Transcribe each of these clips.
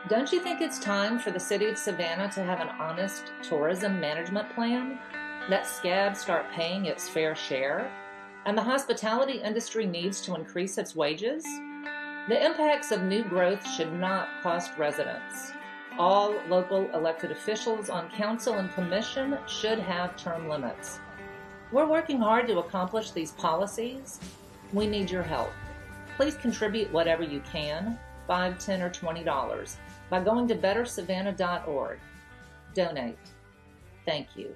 Don't you think it's time for the city of Savannah to have an honest tourism management plan? Let SCAB start paying its fair share? And the hospitality industry needs to increase its wages? The impacts of new growth should not cost residents. All local elected officials on council and commission should have term limits. We're working hard to accomplish these policies. We need your help. Please contribute whatever you can, $5, $10, or $20, by going to bettersavannah.org. Donate. Thank you.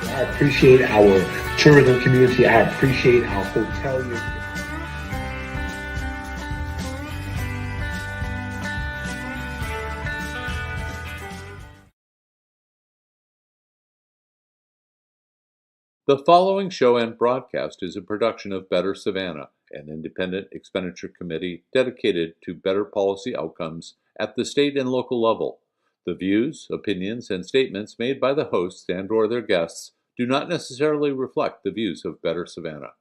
I appreciate our tourism community. I appreciate our hoteliers. The following show and broadcast is a production of Better Savannah, an independent expenditure committee dedicated to better policy outcomes at the state and local level. The views, opinions, and statements made by the hosts and/or their guests do not necessarily reflect the views of Better Savannah.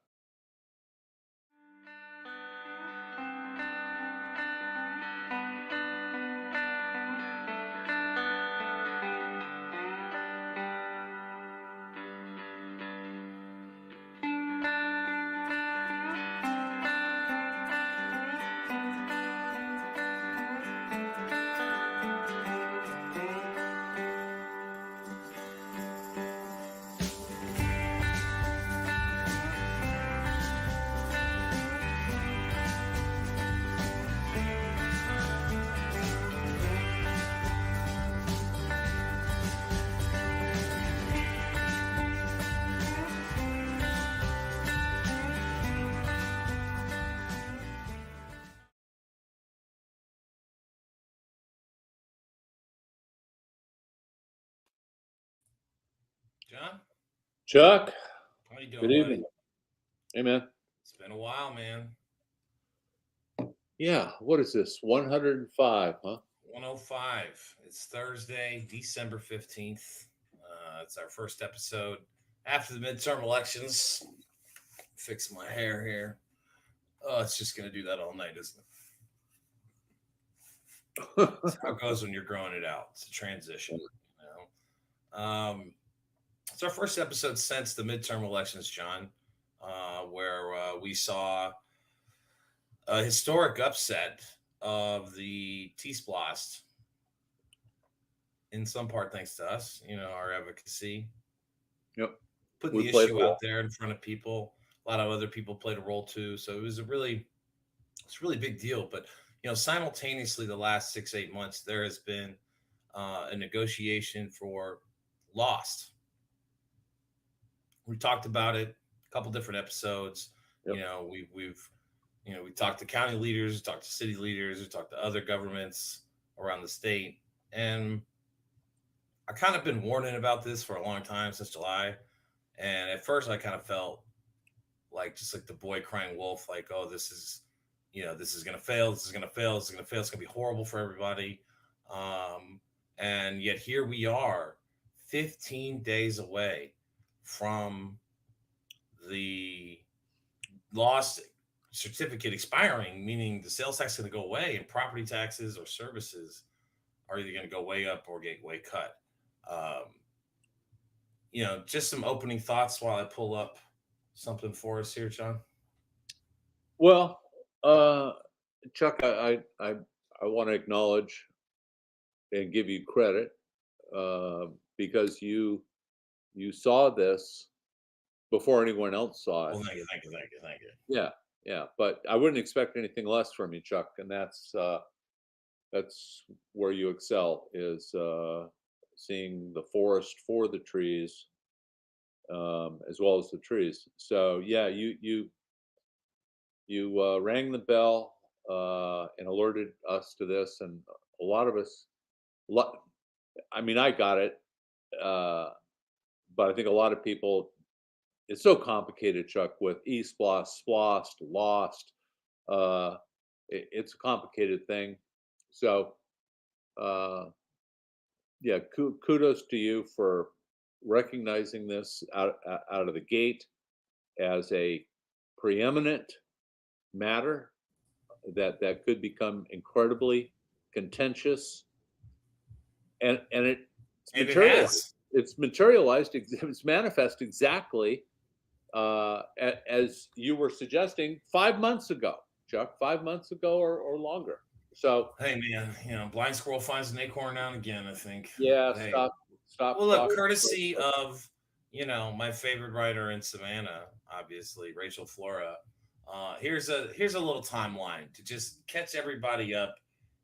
John, Chuck, how you doing, good evening. buddy? Hey, man. It's been a while, man. Yeah, what is this? 105, huh? 105. It's Thursday, December 15th. It's our first episode after the midterm elections. Fix my hair here. Oh, it's just going to do that all night, isn't it? That's how it goes when you're growing it out. It's a transition, It's our first episode since the midterm elections, John, where we saw a historic upset of the TSPLOST, in some part thanks to us, our advocacy. Yep. Putting the issue out there in front of people. A lot of other people played a role too. So it's a really big deal. But, simultaneously the last 6-8 months, there has been a negotiation for Lost. We talked about it a couple different episodes. Yep. We talked to county leaders, we talked to city leaders, we talked to other governments around the state. And I kind of been warning about this for a long time, since July. And at first I kind of felt just like the boy crying wolf, like, oh, this is going to fail. This is going to fail. This is going to fail. It's going to be horrible for everybody. And yet here we are 15 days away from the lost certificate expiring, meaning the sales tax is going to go away, and property taxes or services are either going to go way up or get way cut. Just some opening thoughts while I pull up something for us here, John. Well, Chuck, I want to acknowledge and give you credit because you saw this before anyone else saw it. Well, thank you. Yeah. But I wouldn't expect anything less from you, Chuck, and that's where you excel, is seeing the forest for the trees, as well as the trees. So yeah, you rang the bell and alerted us to this, and a lot of us. I mean, I got it, but I think a lot of people. It's so complicated, Chuck, with TSPLOST, SPLOST, LOST. It's a complicated thing. So, yeah, kudos to you for recognizing this out of the gate as a preeminent matter that could become incredibly contentious, and it's materialized. It's manifest exactly as you were suggesting 5 months ago, Chuck. 5 months ago or longer. So hey, man, blind squirrel finds an acorn now and again, I think. Yeah, hey. Stop. Well, look, courtesy of my favorite writer in Savannah, obviously Rachel Flora. Here's a little timeline to just catch everybody up.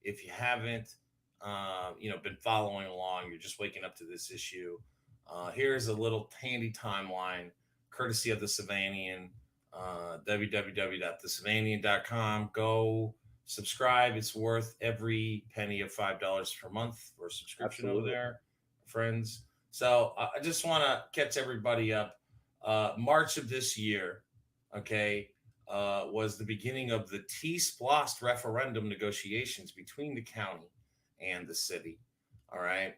If you haven't, been following along, you're just waking up to this issue. Here's a little handy timeline, courtesy of the Savannian, www.thesavanian.com. Go subscribe. It's worth every penny of $5 per month for a subscription. Absolutely. Over there, friends. So I just want to catch everybody up. March of this year, was the beginning of the TSPLOST referendum negotiations between the county and the city. All right.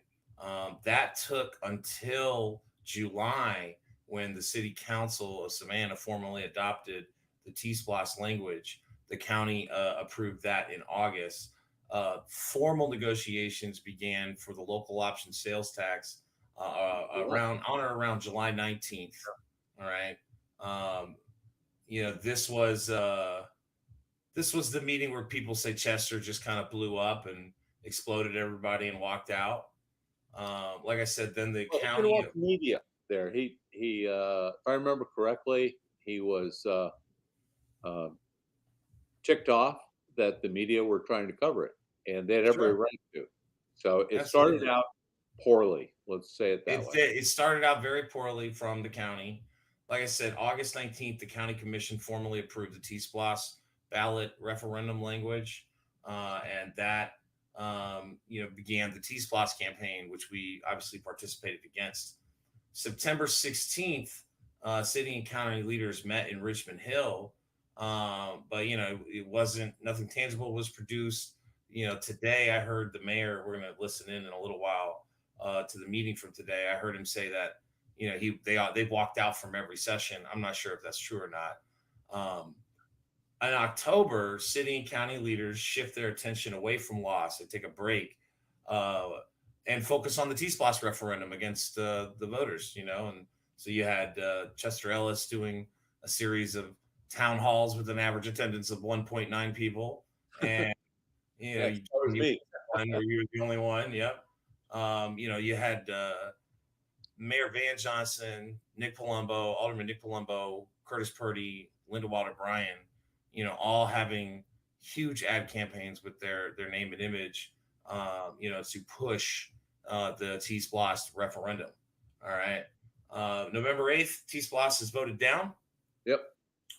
That took until July, when the City Council of Savannah formally adopted the TSPLOST language. The county approved that in August. Formal negotiations began for the local option sales tax on or around July 19th. All right. This was the meeting where people say Chester just kind of blew up and exploded everybody and walked out. Like I said, then the county media there. He if I remember correctly, he was ticked off that the media were trying to cover it, and they had every right to. So it started out poorly. Let's say it that way. It started out very poorly from the county. Like I said, August 19th, the county commission formally approved the TSPLOST ballot referendum language, and that began the TSPLOST campaign, which we obviously participated against. September 16th, city and county leaders met in Richmond Hill, but it wasn't, nothing tangible was produced. Today I heard the mayor, we're going to listen in a little while to the meeting from today. I heard him say that they walked out from every session. I'm not sure if that's true or not. In October, city and county leaders shift their attention away from loss. They take a break and focus on the TSPLOST referendum against the voters. And so you had Chester Ellis doing a series of town halls with an average attendance of 1.9 people, and that was me. You were the only one. Yep. You had Mayor Van Johnson, Alderman Nick Palumbo, Curtis Purdy, Linda Walter Bryan, all having huge ad campaigns with their name and image, to push the TSPLOST referendum. All right. November 8th, TSPLOST is voted down. Yep.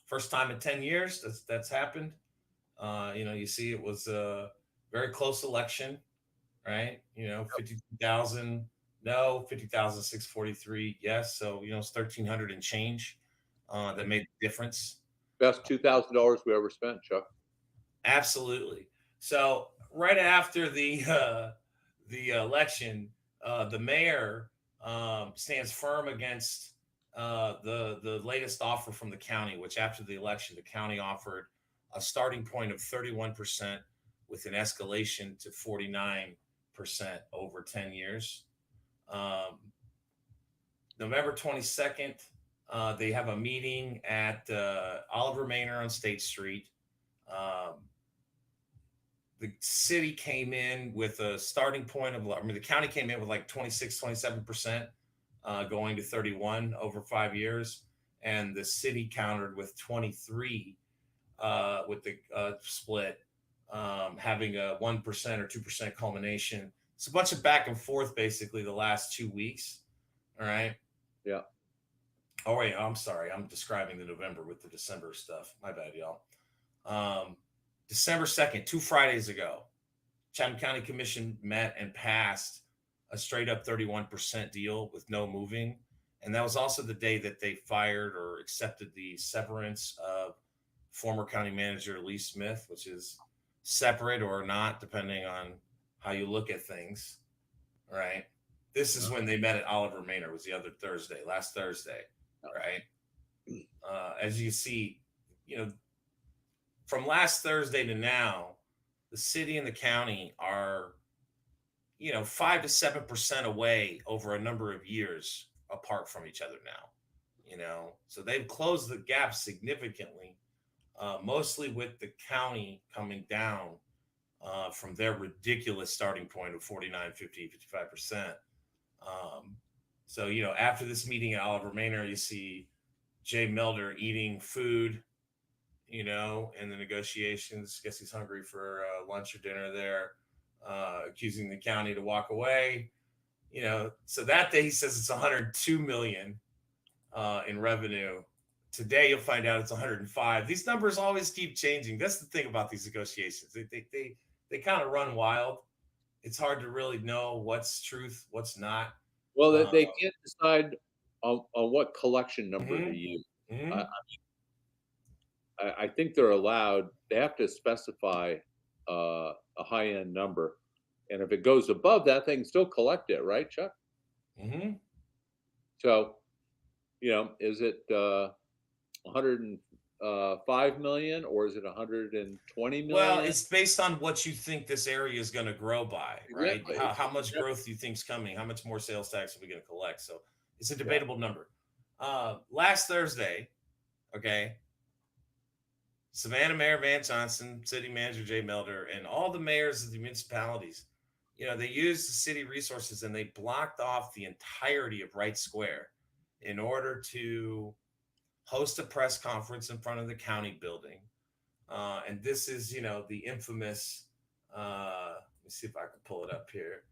First time in 10 years that's happened. You see it was a very close election, right? 52,000 no, 50,643 yes. So, it's 1,300 and change that made the difference. Best $2,000 we ever spent, Chuck. Absolutely. So right after the election, the mayor stands firm against the latest offer from the county, which after the election, the county offered a starting point of 31% with an escalation to 49% over 10 years. November 22nd, they have a meeting at Oliver Manor on State Street. The city came in with a starting point of, the county came in with like 26, 27%, going to 31 over 5 years. And the city countered with 23 with the split, having a 1% or 2% culmination. It's a bunch of back and forth basically the last 2 weeks. All right. Yeah. Oh, wait, I'm sorry. I'm describing the November with the December stuff. My bad, y'all. December 2nd, 2 Fridays ago, Chatham County Commission met and passed a straight up 31% deal with no moving. And that was also the day that they fired or accepted the severance of former county manager Lee Smith, which is separate or not, depending on how you look at things. Right. This is when they met at Oliver Manor, was the other Thursday, last Thursday. Right. As you see, from last Thursday to now, the city and the county are, 5 to 7% away over a number of years apart from each other now, so they've closed the gap significantly, mostly with the county coming down from their ridiculous starting point of 49, 50, 55%. So, after this meeting at Oliver Manor, you see Jay Melder eating food, in the negotiations. Guess he's hungry for lunch or dinner there, accusing the county to walk away. So that day he says it's 102 million in revenue. Today you'll find out it's 105. These numbers always keep changing. That's the thing about these negotiations. They kind of run wild. It's hard to really know what's truth, what's not. Well, they can't decide on what collection number to use. Mm-hmm. I think they're allowed. They have to specify a high-end number, and if it goes above that, they can still collect it, right, Chuck? Mm-hmm. So, is it 105 million or is it 120 million? Well, it's based on what you think this area is going to grow by, right? Exactly. How much growth do you think is coming? How much more sales tax are we going to collect? So it's a debatable number. Last Thursday, okay, Savannah Mayor Van Johnson, City Manager Jay Melder, and all the mayors of the municipalities, they used the city resources and they blocked off the entirety of Wright Square in order to host a press conference in front of the county building. And this is, the infamous, let me see if I can pull it up here.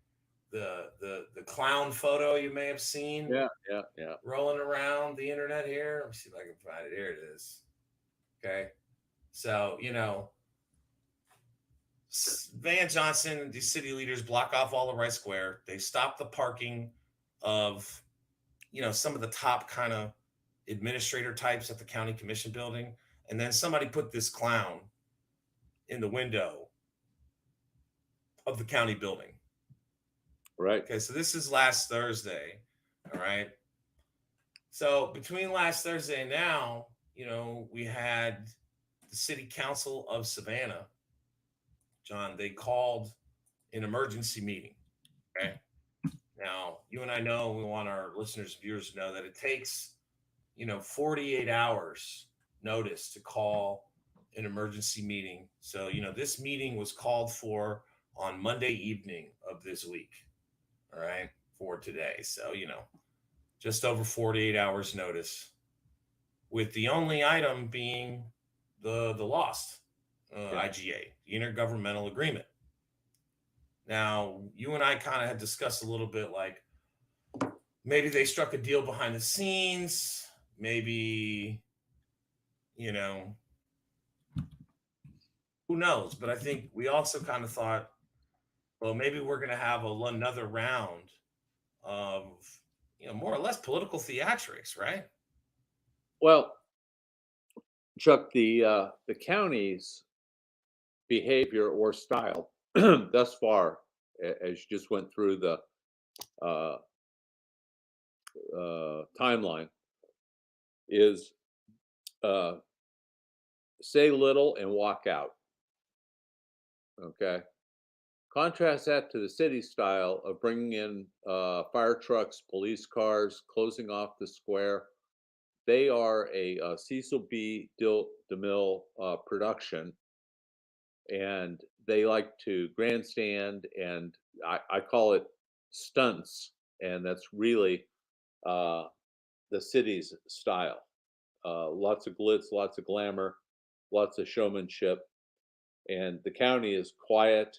The clown photo you may have seen. Yeah. Rolling around the internet here. Let me see if I can find it. Here it is. Okay. So, Van Johnson, the city leaders block off all of Wright Square. They stop the parking of, some of the top kind of administrator types at the county commission building. And then somebody put this clown in the window of the county building. Right. Okay. So this is last Thursday. All right. So between last Thursday and now, we had the city council of Savannah, John, they called an emergency meeting. Okay. Now, you and I know, we want our listeners and viewers to know that it takes, 48 hours notice to call an emergency meeting. So, this meeting was called for on Monday evening of this week. All right. For today. So, just over 48 hours notice, with the only item being the LOST, IGA, the Intergovernmental Agreement. Now, you and I kind of had discussed a little bit, like maybe they struck a deal behind the scenes, maybe, who knows? But I think we also kind of thought, well, maybe we're going to have another round of, more or less political theatrics, right? Well, Chuck, the county's behavior or style thus far, as you just went through the timeline, is say little and walk out. Okay. Contrast that to the city style of bringing in fire trucks, police cars, closing off the square. They are a Cecil B. DeMille production, and they like to grandstand, and I call it stunts, and that's really the city's style. Lots of glitz, lots of glamour, lots of showmanship, and the county is quiet,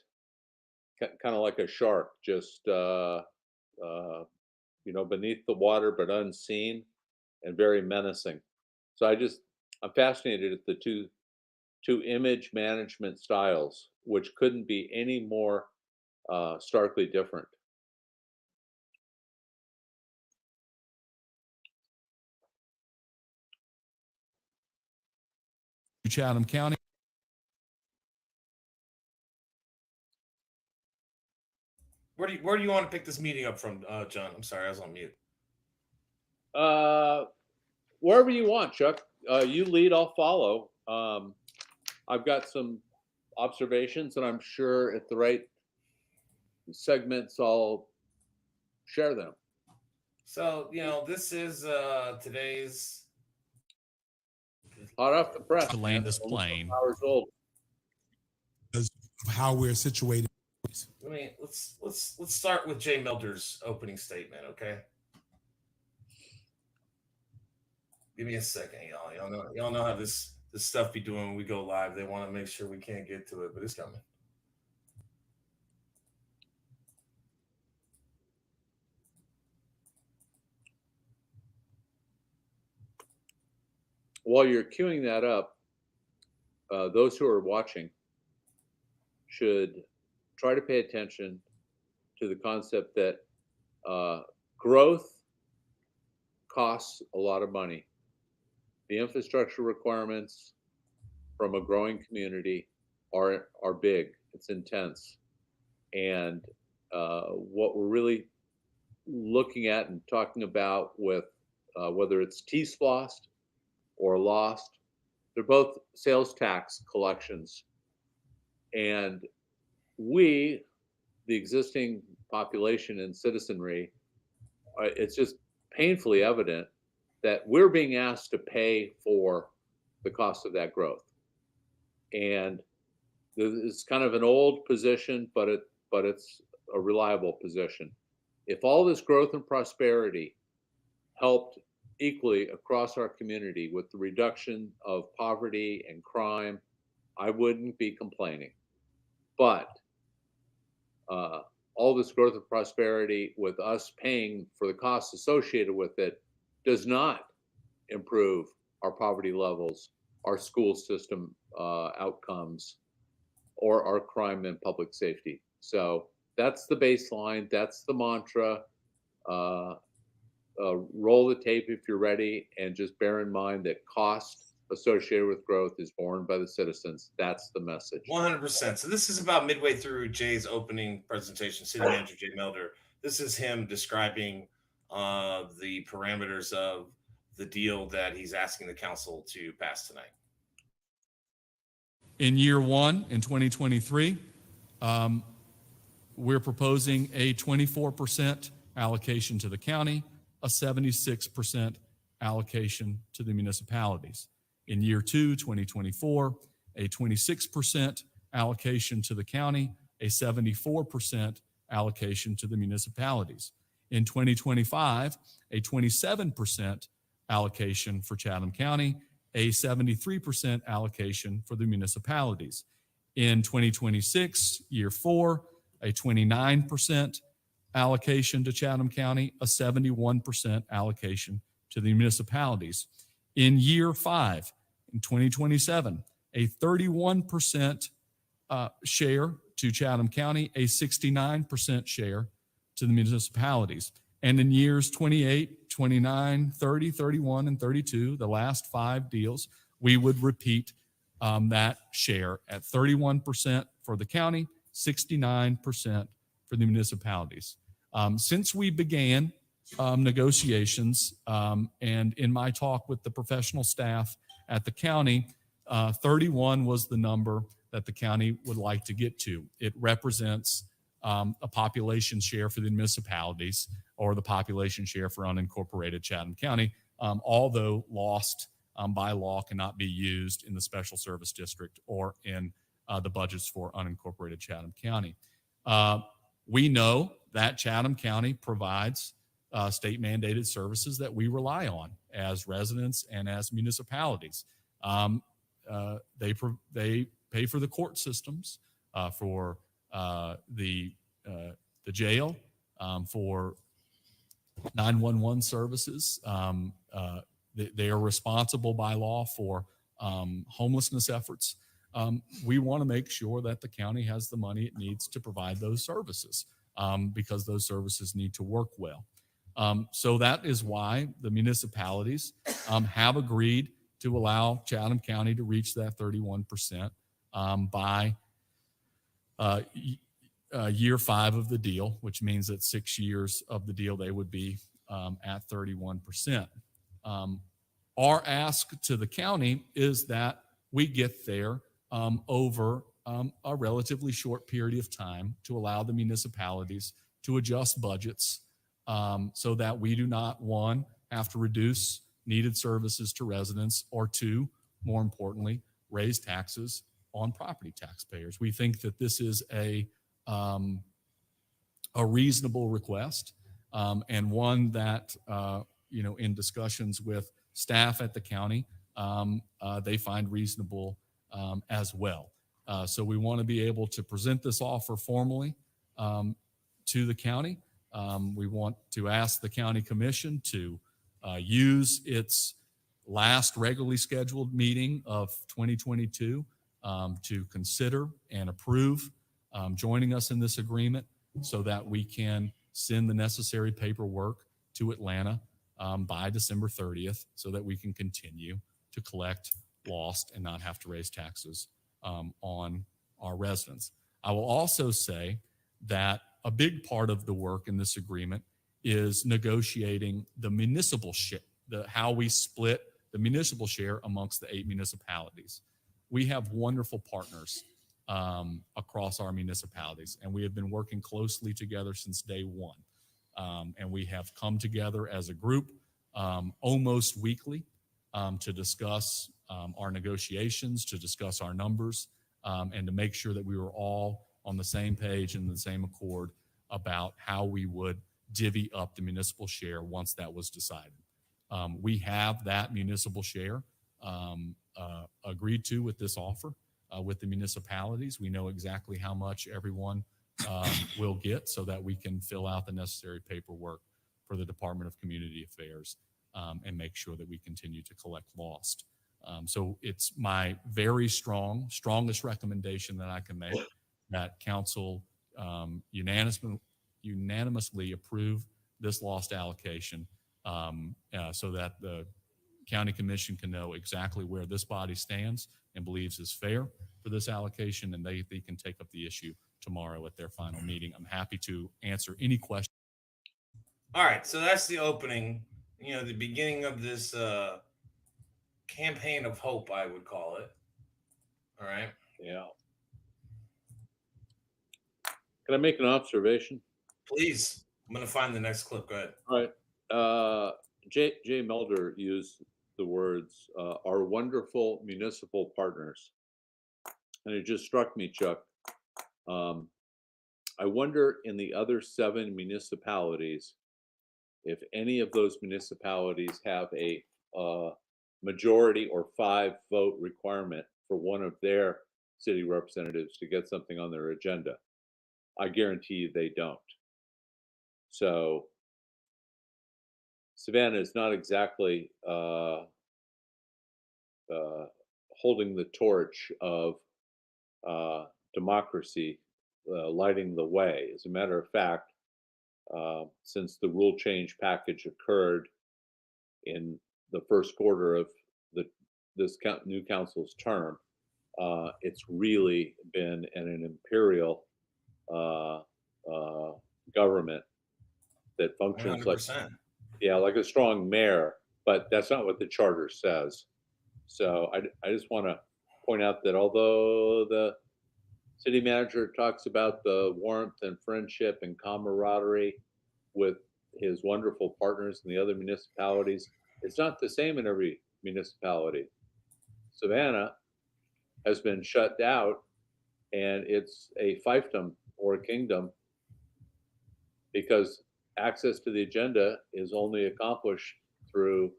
kind of like a shark, just beneath the water but unseen, and very menacing. So I'm fascinated at the two image management styles, which couldn't be any more starkly different. Chatham County. Where do you want to pick this meeting up from, John? I'm sorry, I was on mute. Wherever you want, Chuck. You lead, I'll follow. I've got some observations, and I'm sure at the right segments I'll share them. So, this is today's hot off the press. To land this plane. Hours old. How we're situated. Let's start with Jay Melder's opening statement, okay? Give me a second, y'all. Y'all know how this stuff be doing when we go live. They want to make sure we can't get to it, but it's coming. While you're queuing that up, those who are watching should try to pay attention to the concept that growth costs a lot of money. The infrastructure requirements from a growing community are big. It's intense. And what we're really looking at and talking about with whether it's TSPLOST or LOST, they're both sales tax collections. And we, the existing population and citizenry, it's just painfully evident that we're being asked to pay for the cost of that growth. And it's kind of an old position, but it's a reliable position. If all this growth and prosperity helped equally across our community with the reduction of poverty and crime, I wouldn't be complaining. But all this growth and prosperity with us paying for the costs associated with it does not improve our poverty levels, our school system outcomes, or our crime and public safety. So that's the baseline. That's the mantra. Roll the tape if you're ready, and just bear in mind that cost associated with growth is borne by the citizens. That's the message. 100%. So this is about midway through Jay's opening presentation, City Manager Jay Melder. This is him describing the parameters of the deal that he's asking the council to pass tonight. In year one, in 2023, we're proposing a 24% allocation to the county, a 76% allocation to the municipalities. In year two, 2024, a 26% allocation to the county, a 74% allocation to the municipalities. In 2025, a 27% allocation for Chatham County, a 73% allocation for the municipalities. In 2026, year four, a 29% allocation to Chatham County, a 71% allocation to the municipalities. In year five, in 2027, a 31% share to Chatham County, a 69% share to the municipalities. And in years 28, 29, 30, 31, and 32, the last 5 deals, we would repeat that share at 31% for the county, 69% for the municipalities. Since we began negotiations, and in my talk with the professional staff at the county, 31 was the number that the county would like to get to. It represents a population share for the municipalities, or the population share for unincorporated Chatham County, although lost by law cannot be used in the special service district or in the budgets for unincorporated Chatham County. We know that Chatham County provides state mandated services that we rely on as residents and as municipalities. They pay for the court systems, for the jail, for 911 services. They are responsible by law for homelessness efforts. We want to make sure that the county has the money it needs to provide those services, because those services need to work well. So that is why the municipalities have agreed to allow Chatham County to reach that 31% by year 5 of the deal, which means that 6 years of the deal they would be at 31%. Our ask to the county is that we get there over a relatively short period of time to allow the municipalities to adjust budgets, so that we do not, 1, have to reduce needed services to residents, or 2, more importantly, raise taxes on property taxpayers. We think that this is a reasonable request, and one that, in discussions with staff at the county, they find reasonable as well. So we want to be able to present this offer formally to the county. We want to ask the county commission to use its last regularly scheduled meeting of 2022 to consider and approve joining us in this agreement, so that we can send the necessary paperwork to Atlanta by December 30th, so that we can continue to collect lost and not have to raise taxes on our residents. I will also say that a big part of the work in this agreement is negotiating the municipal share, how we split the municipal share amongst the 8 municipalities. We have wonderful partners across our municipalities, and we have been working closely together since day one. And we have come together as a group almost weekly to discuss our negotiations, to discuss our numbers, and to make sure that we were all on the same page and the same accord about how we would divvy up the municipal share once that was decided. We have that municipal share agreed to with this offer with the municipalities. We know exactly how much everyone will get, so that we can fill out the necessary paperwork for the Department of Community Affairs and make sure that we continue to collect lost. So it's my very strongest recommendation that I can make, that council unanimously approve this lost allocation, so that the county commission can know exactly where this body stands and believes is fair for this allocation, and they can take up the issue tomorrow at their final meeting. I'm happy to answer any questions. All right, so that's the opening, the beginning of this campaign of hope, I would call it. All right. Yeah. Can I make an observation? Please. I'm going to find the next clip. Go ahead. All right. Jay Melder used the words, our wonderful municipal partners. And it just struck me, Chuck. I wonder, in the other 7 municipalities, if any of those municipalities have a majority or 5 vote requirement for one of their city representatives to get something on their agenda. I guarantee you they don't. So Savannah is not exactly holding the torch of democracy, lighting the way. As a matter of fact, since the rule change package occurred in the first quarter of this new council's term, it's really been an imperial government that functions 100%. Yeah, like a strong mayor, but that's not what the charter says. So I just want to point out that although the city manager talks about the warmth and friendship and camaraderie with his wonderful partners in the other municipalities, it's not the same in every municipality. Savannah has been shut out, and it's a fiefdom or a kingdom because access to the agenda is only accomplished through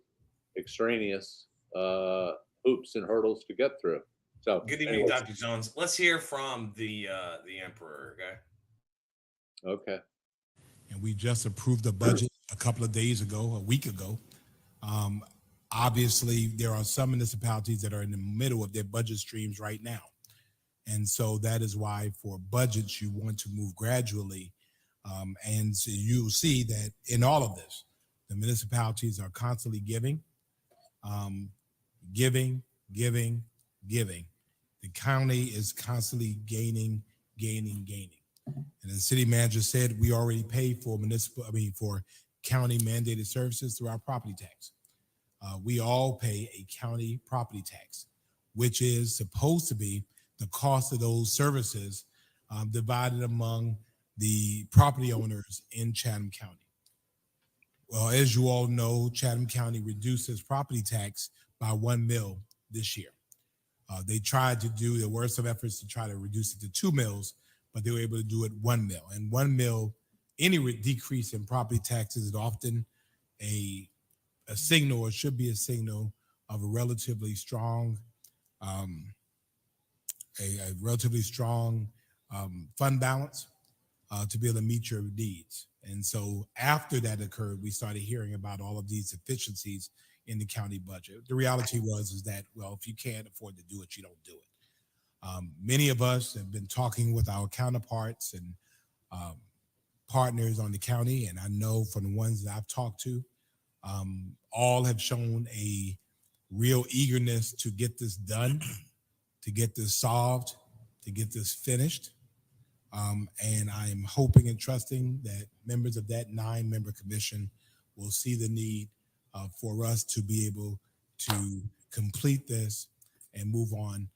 extraneous hoops and hurdles to get through. So, Good evening, anyways, Dr. Jones. Let's hear from the emperor. Okay. okay. And we just approved the budget a couple of days ago, a week ago. Um, Obviously, there are some municipalities that are in the middle of their budget streams right now. And so that is why for budgets, you want to move gradually. And so you'll see that in all of this, the municipalities are constantly giving. The county is constantly gaining. And the city manager said, we already pay for for county mandated services through our property tax. We all pay a county property tax, which is supposed to be the cost of those services divided among the property owners in Chatham County. Well, as you all know, Chatham County reduced its property tax by 1 mil this year. They tried to do, there were some efforts to try to reduce it to 2 mils, but they were able to do it 1 mil. And 1 mil, any decrease in property taxes is often a signal, or should be a signal, of a relatively strong, fund balance to be able to meet your needs. And so after that occurred, we started hearing about all of these efficiencies in the county budget. The reality is that, well, if you can't afford to do it, you don't do it. Many of us have been talking with our counterparts and partners on the county, and I know from the ones that I've talked to, all have shown a real eagerness to get this done, to get this solved, to get this finished. And I am hoping and trusting that members of that 9-member commission will see the need for us to be able to complete this and move on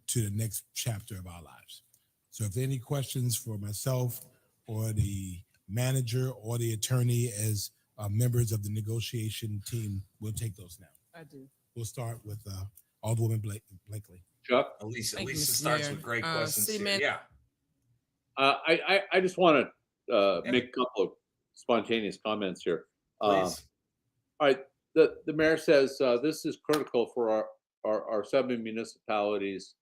to the next chapter of our lives. So if there are any questions for myself or the manager or the attorney as members of the negotiation team, we'll take those now. I do. We'll start with Alderwoman Blakely. Chuck? Elisa starts with great questions here. Yeah. I just want to make a couple of spontaneous comments here. Please. All right, the mayor says this is critical for our 7 municipalities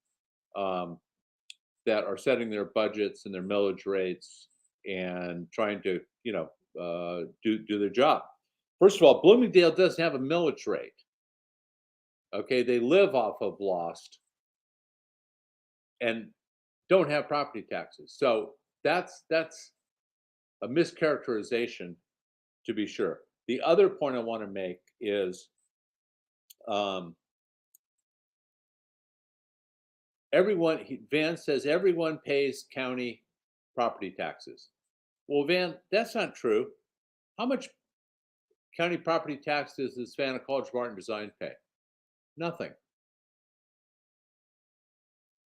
that are setting their budgets and their millage rates and trying to, do their job. First of all, Bloomingdale doesn't have a millage rate. Okay, they live off of lost and don't have property taxes. So that's a mischaracterization, to be sure. The other point I want to make is Van says everyone pays county property taxes. Well, Van, that's not true. How much county property taxes does Savannah College of Art and Design pay? Nothing.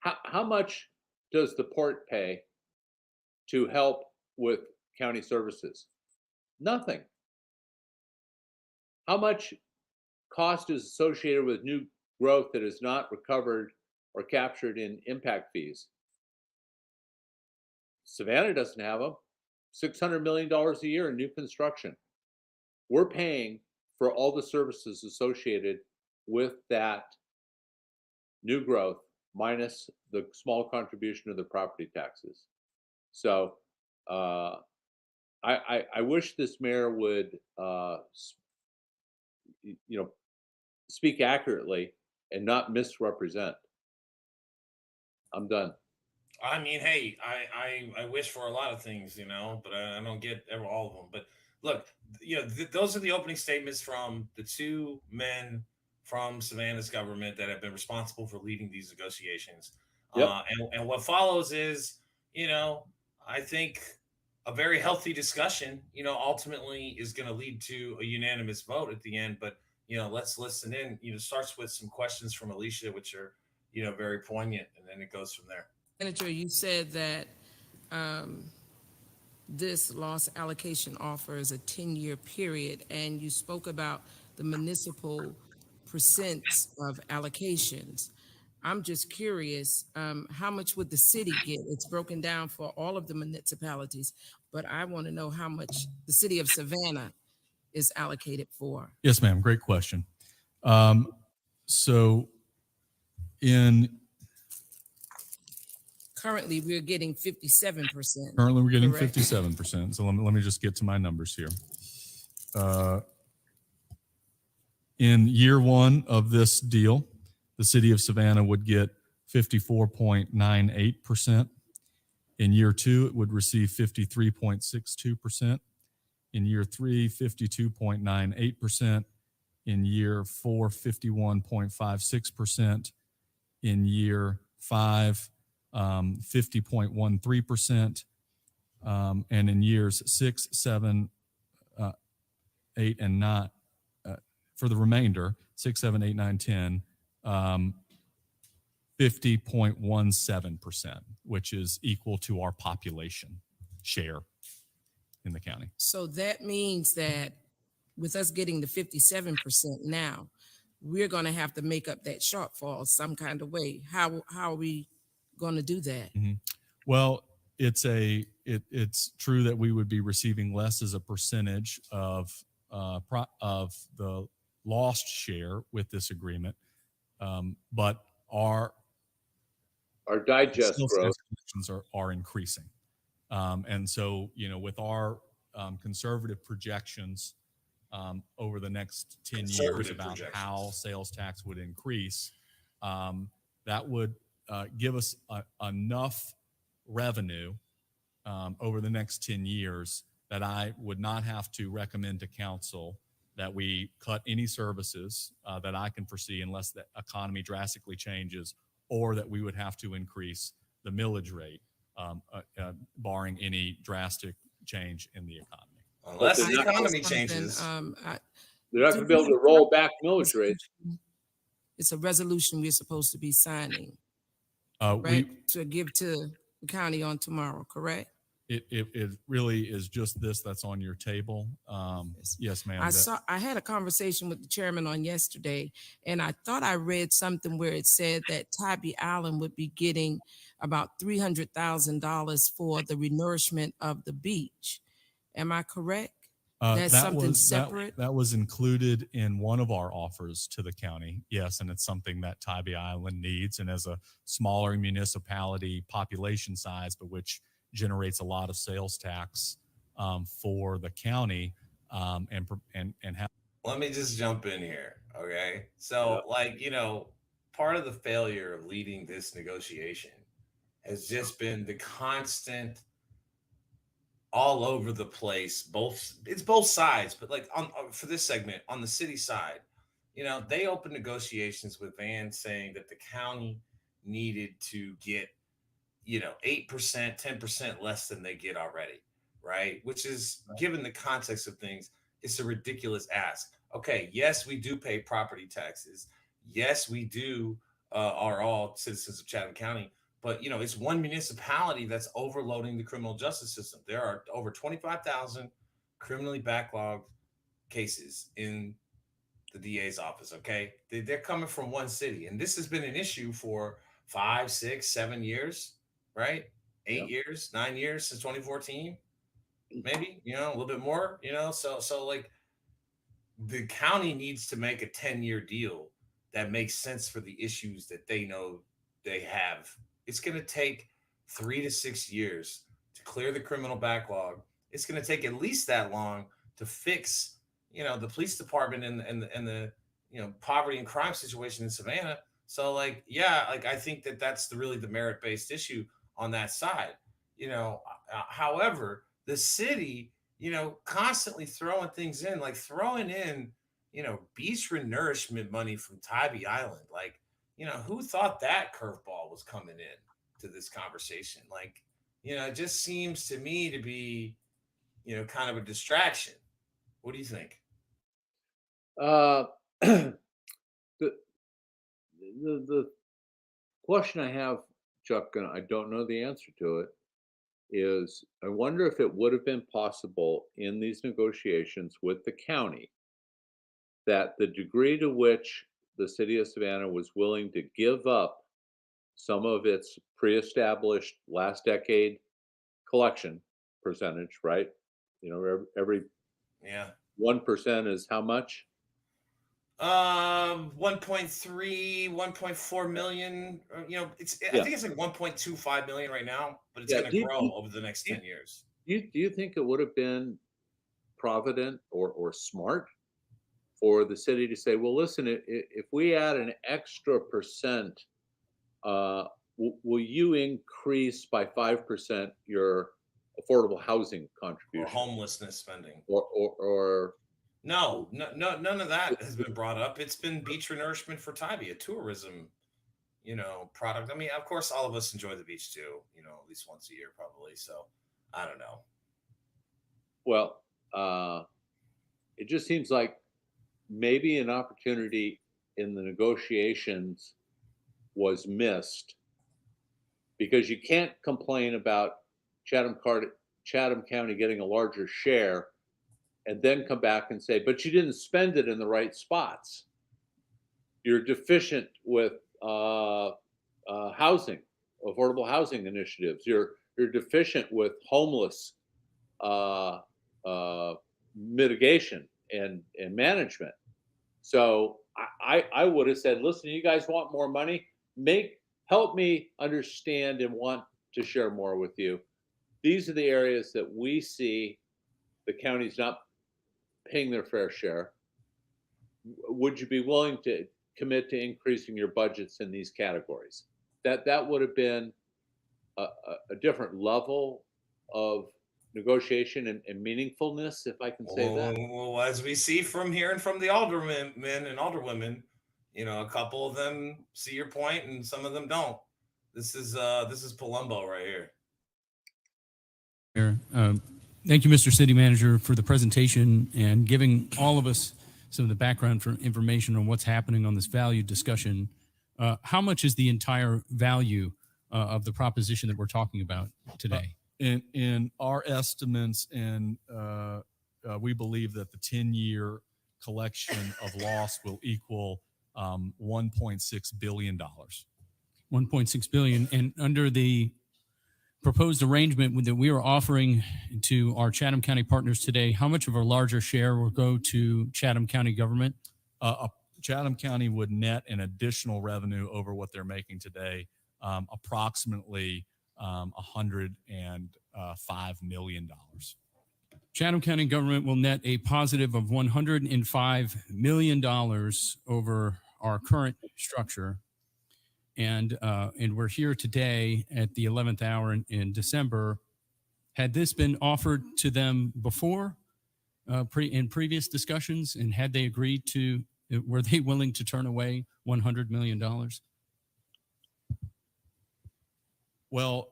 How much does the port pay to help with county services? Nothing. How much cost is associated with new growth that is not recovered or captured in impact fees? Savannah doesn't have them. $600 million a year in new construction. We're paying for all the services associated with that new growth minus the small contribution of the property taxes. So I wish this mayor would speak accurately and not misrepresent. I'm done. I mean, hey, I wish for a lot of things, but I don't get all of them. But look, those are the opening statements from the 2 men from Savannah's government that have been responsible for leading these negotiations. Yep. And what follows is, I think a very healthy discussion, ultimately is going to lead to a unanimous vote at the end. But, let's listen in. Starts with some questions from Alicia, which are, very poignant, and then it goes from there. Senator, you said that this loss allocation offers a 10-year period, and you spoke about the municipal percents of allocations. I'm just curious, how much would the city get? It's broken down for all of the municipalities, but I want to know how much the city of Savannah is allocated for. Yes, ma'am. Great question. So Currently, we're getting 57%. Currently, we're getting correct? 57%. So let me just get to my numbers here. In year one of this deal, the city of Savannah would get 54.98%. In year two, it would receive 53.62%. In year three, 52.98%. In year four, 51.56%. In year five, 50.13%. And in years 6, 7, 8, and 9, for the remainder, 6, 7, 8, 9, 10, 50.17%, which is equal to our population share in the county. So that means that with us getting the 57% now, we're going to have to make up that shortfall some kind of way. How are we going to do that? Mm-hmm. Well, it's true that we would be receiving less as a percentage of the lost share with this agreement, but our digest growth are increasing, and so with our conservative projections over the next 10 years about how sales tax would increase, that would give us enough revenue over the next 10 years that I would not have to recommend to council that we cut any services that I can foresee unless the economy drastically changes, or that we would have to increase the millage rate, barring any drastic change in the economy. Unless the economy changes. They're not going to be able to roll back millage rates. It's a resolution we're supposed to be signing, right? To give to the county on tomorrow, correct? It really is just this that's on your table. Yes, ma'am. I had a conversation with the chairman on yesterday, and I thought I read something where it said that Tybee Island would be getting about $300,000 for the renourishment of the beach. Am I correct? That's something separate? That was included in one of our offers to the county. Yes, and it's something that Tybee Island needs. And as a smaller municipality population size, but which generates a lot of sales tax for the county, and have. Let me just jump in here, okay? So, part of the failure of leading this negotiation has just been the constant, all over the place. It's both sides, but for this segment on the city side, they opened negotiations with Van saying that the county needed to get 8%, 10% less than they get already, right? Which is, given the context of things, it's a ridiculous ask. Okay, yes, we do pay property taxes. Yes, we are all citizens of Chatham County, but it's one municipality that's overloading the criminal justice system. There are over 25,000 criminally backlogged cases in the DA's office, okay? They're coming from one city, and this has been an issue for 5, 6, 7 years. Right? 8 years, 9 years since 2014, maybe, a little bit more, so the county needs to make a 10-year deal that makes sense for the issues that they know they have. It's going to take 3 to 6 years to clear the criminal backlog. It's going to take at least that long to fix, the police department and the poverty and crime situation in Savannah. So I think that's really the merit-based issue on that side. However, the city, constantly throwing things in, throwing in, beach renourishment money from Tybee Island. Who thought that curveball was coming in to this conversation? It just seems to me to be kind of a distraction. What do you think? Uh, the, the question I have, Chuck, and I don't know the answer to it, is I wonder if it would have been possible in these negotiations with the county that the degree to which the city of Savannah was willing to give up some of its pre-established last decade collection percentage, right? Every Yeah. 1% is how much? 1.3, 1.4 million. I think it's like 1.25 million right now, but it's Yeah. going to grow over the next 10 years. Do you think it would have been provident or smart for the city to say, well, listen, if we add an extra percent, will you increase by 5% your affordable housing contribution Or homelessness spending? or No, none of that has been brought up. It's been beach renourishment for Tybee, a tourism, product. I mean, of course, all of us enjoy the beach too, at least once a year, probably. So I don't know. well, it just seems like maybe an opportunity in the negotiations was missed because you can't complain about Chatham County getting a larger share and then come back and say, but you didn't spend it in the right spots. You're deficient with housing, affordable housing initiatives. You're deficient with homeless mitigation and management. So I would have said, listen, you guys want more money? Help me understand and want to share more with you. These are the areas that we see the county's not paying their fair share. Would you be willing to commit to increasing your budgets in these categories? That would have been a different level of negotiation and meaningfulness, if I can say that. Well, as we see from hearing from the aldermen and alderwomen, a couple of them see your point and some of them don't. This is Palumbo right here. Thank you, Mr. City Manager, for the presentation and giving all of us some of the background information on what's happening on this value discussion. How much is the entire value of the proposition that we're talking about today? In our estimates, and we believe that the 10-year collection of loss will equal $1.6 billion. 1.6 billion. And under the proposed arrangement that we are offering to our Chatham County partners today, how much of a larger share will go to Chatham County government? Chatham County would net an additional revenue over what they're making today, approximately $105 million. Chatham County government will net a positive of $105 million over our current structure. And we're here today at the 11th hour in December. Had this been offered to them before in previous discussions, and had they agreed to, were they willing to turn away $100 million? Well,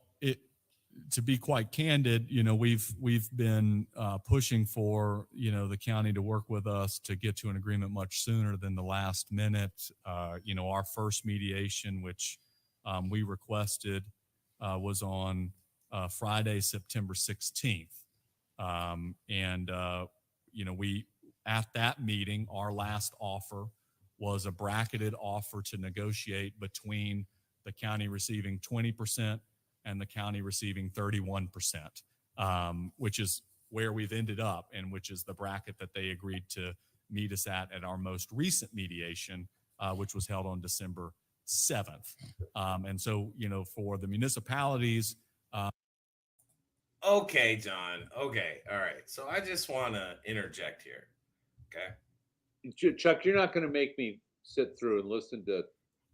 to be quite candid, we've been pushing for, the county to work with us to get to an agreement much sooner than the last minute. Our first mediation, which we requested, was on Friday, September 16th. We, at that meeting, our last offer was a bracketed offer to negotiate between the county receiving 20% and the county receiving 31%, which is where we've ended up and which is the bracket that they agreed to meet us at our most recent mediation, which was held on December 7th. And so, for the municipalities. Okay, John. Okay. All right. So I just want to interject here. Okay. Chuck, you're not going to make me sit through and listen to.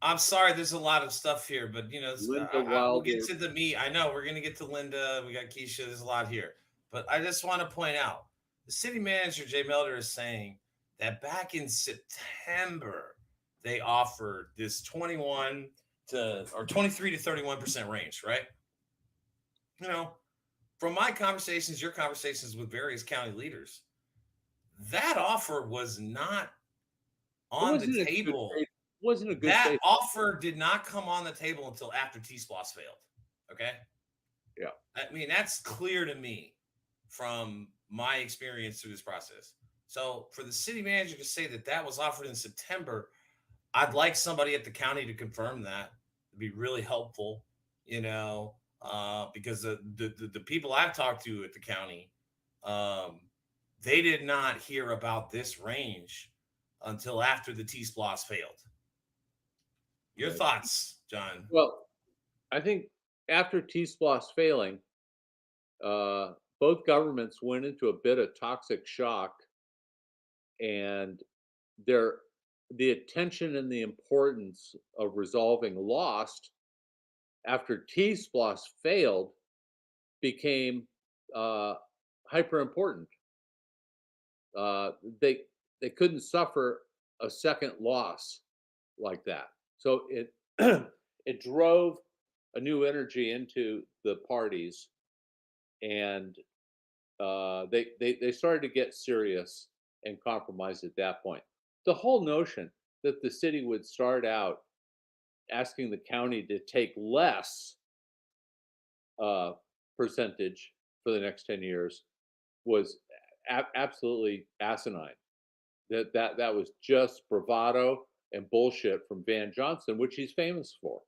I'm sorry, there's a lot of stuff here, but we'll get to the meat. I know we're going to get to Linda. We got Keisha. There's a lot here, but I just want to point out the city manager, Jay Melder, is saying that back in September, they offered this 23 to 31% range, right? from my conversations, your conversations with various county leaders, that offer was not on the table. Wasn't a good That faith. offer did not come on the table until after TSPLOST failed. Okay. Yeah. I mean, that's clear to me from my experience through this process. So for the city manager to say that that was offered in September, I'd like somebody at the county to confirm that. It'd be really helpful, you know, because the people I've talked to at the county, they did not hear about this range until after the TSPLOST failed. Your thoughts, John? Well, I think after TSPLOST failing, both governments went into a bit of toxic shock, and the attention and the importance of resolving lost after TSPLOST failed became hyper important. They couldn't suffer a second loss like that. So it it drove a new energy into the parties, and they started to get serious and compromise at that point. The whole notion that the city would start out asking the county to take less percentage for the next 10 years was absolutely asinine. That was just bravado and bullshit from Van Johnson, which he's famous for.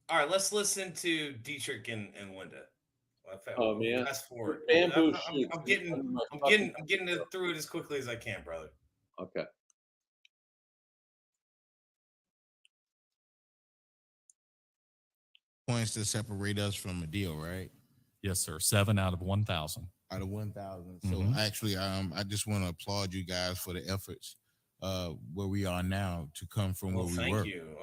All right, let's listen to Dietrich and Linda. Oh man, fast forward. bamboo I'm shoots. getting through it as quickly as I can, brother. Okay. Points to separate us from a deal, right? Yes, sir. 7 out of 1,000. Out of 1,000. So actually, I just want to applaud you guys for the efforts where we are now to come from where we were. Thank you.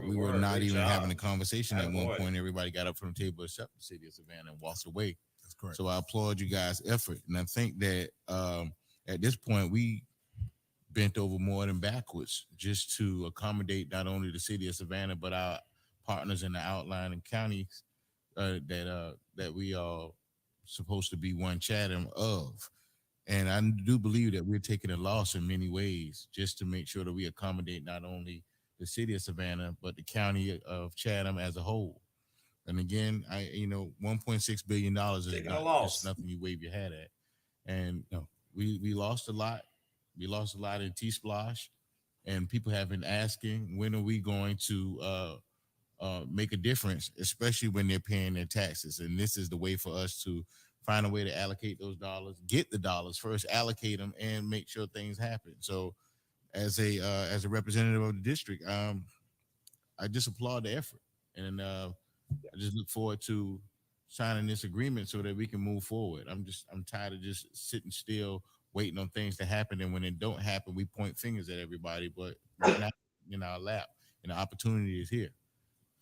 We were not even having a conversation at one point. Everybody got up from the table except the city of Savannah and walked away. That's correct. So I applaud you guys' effort, and I think that at this point we bent over more than backwards just to accommodate not only the city of Savannah but our partners in the outlying counties that we are supposed to be one Chatham of. And I do believe that we're taking a loss in many ways just to make sure that we accommodate not only the city of Savannah, but the county of Chatham as a whole. And again, $1.6 billion is not just nothing you wave your hat at. And we lost a lot. We lost a lot in TSPLOST, and people have been asking, when are we going to make a difference, especially when they're paying their taxes. And this is the way for us to find a way to allocate those dollars, get the dollars first, allocate them, and make sure things happen. So as a representative of the district, I just applaud the effort. And I just look forward to signing this agreement so that we can move forward. I'm tired of just sitting still, waiting on things to happen. And when it don't happen, we point fingers at everybody, but we're not in our lap. And the opportunity is here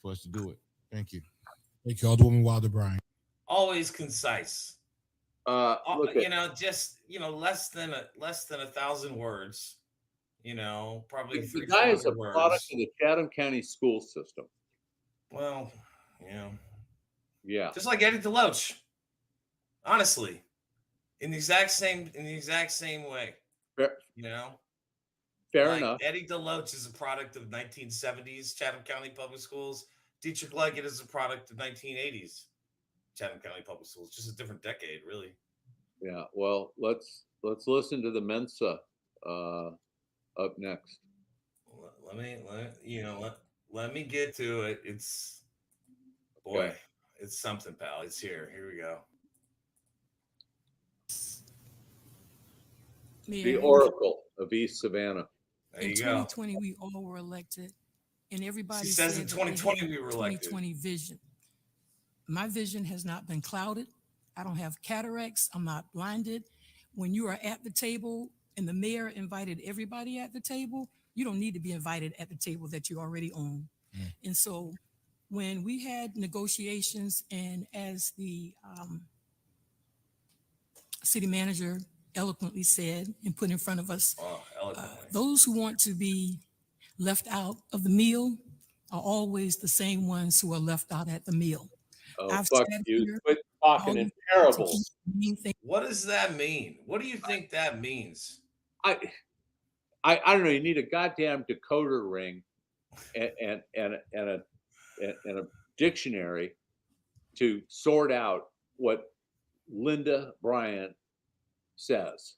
for us to do it. Thank you. Thank you, Alderwoman Wilder Bryan. Always concise. Just less than 1,000 words. Probably the guy is a product of the Chatham County school system. Well, yeah, just like Eddie DeLoach, honestly, in the exact same way. Fair enough. Eddie DeLoach is a product of 1970s Chatham County Public Schools. Dietrich Leggett is a product of 1980s Chatham County Public Schools. Just a different decade, really. Yeah. Well, let's listen to the Mensa up next. Let me get to it. It's It's something, pal. It's here. Here we go. The Oracle of East Savannah. There you in 2020, we all were elected, and everybody says in 2020 we were elected. 2020 vision. My vision has not been clouded. I don't have cataracts. I'm not blinded. When you are at the table and the mayor invited everybody at the table, you don't need to be invited at the table that you already own. And so when we had negotiations, and as the city manager eloquently said and put in front of us, those who want to be left out of the meal are always the same ones who are left out at the meal. Oh, I've fuck sat you. here Quit talking all in the time to keep parables. the main thing. What does that mean? What do you think that means? I don't know. You need a goddamn decoder ring and a dictionary to sort out what Linda Bryant says.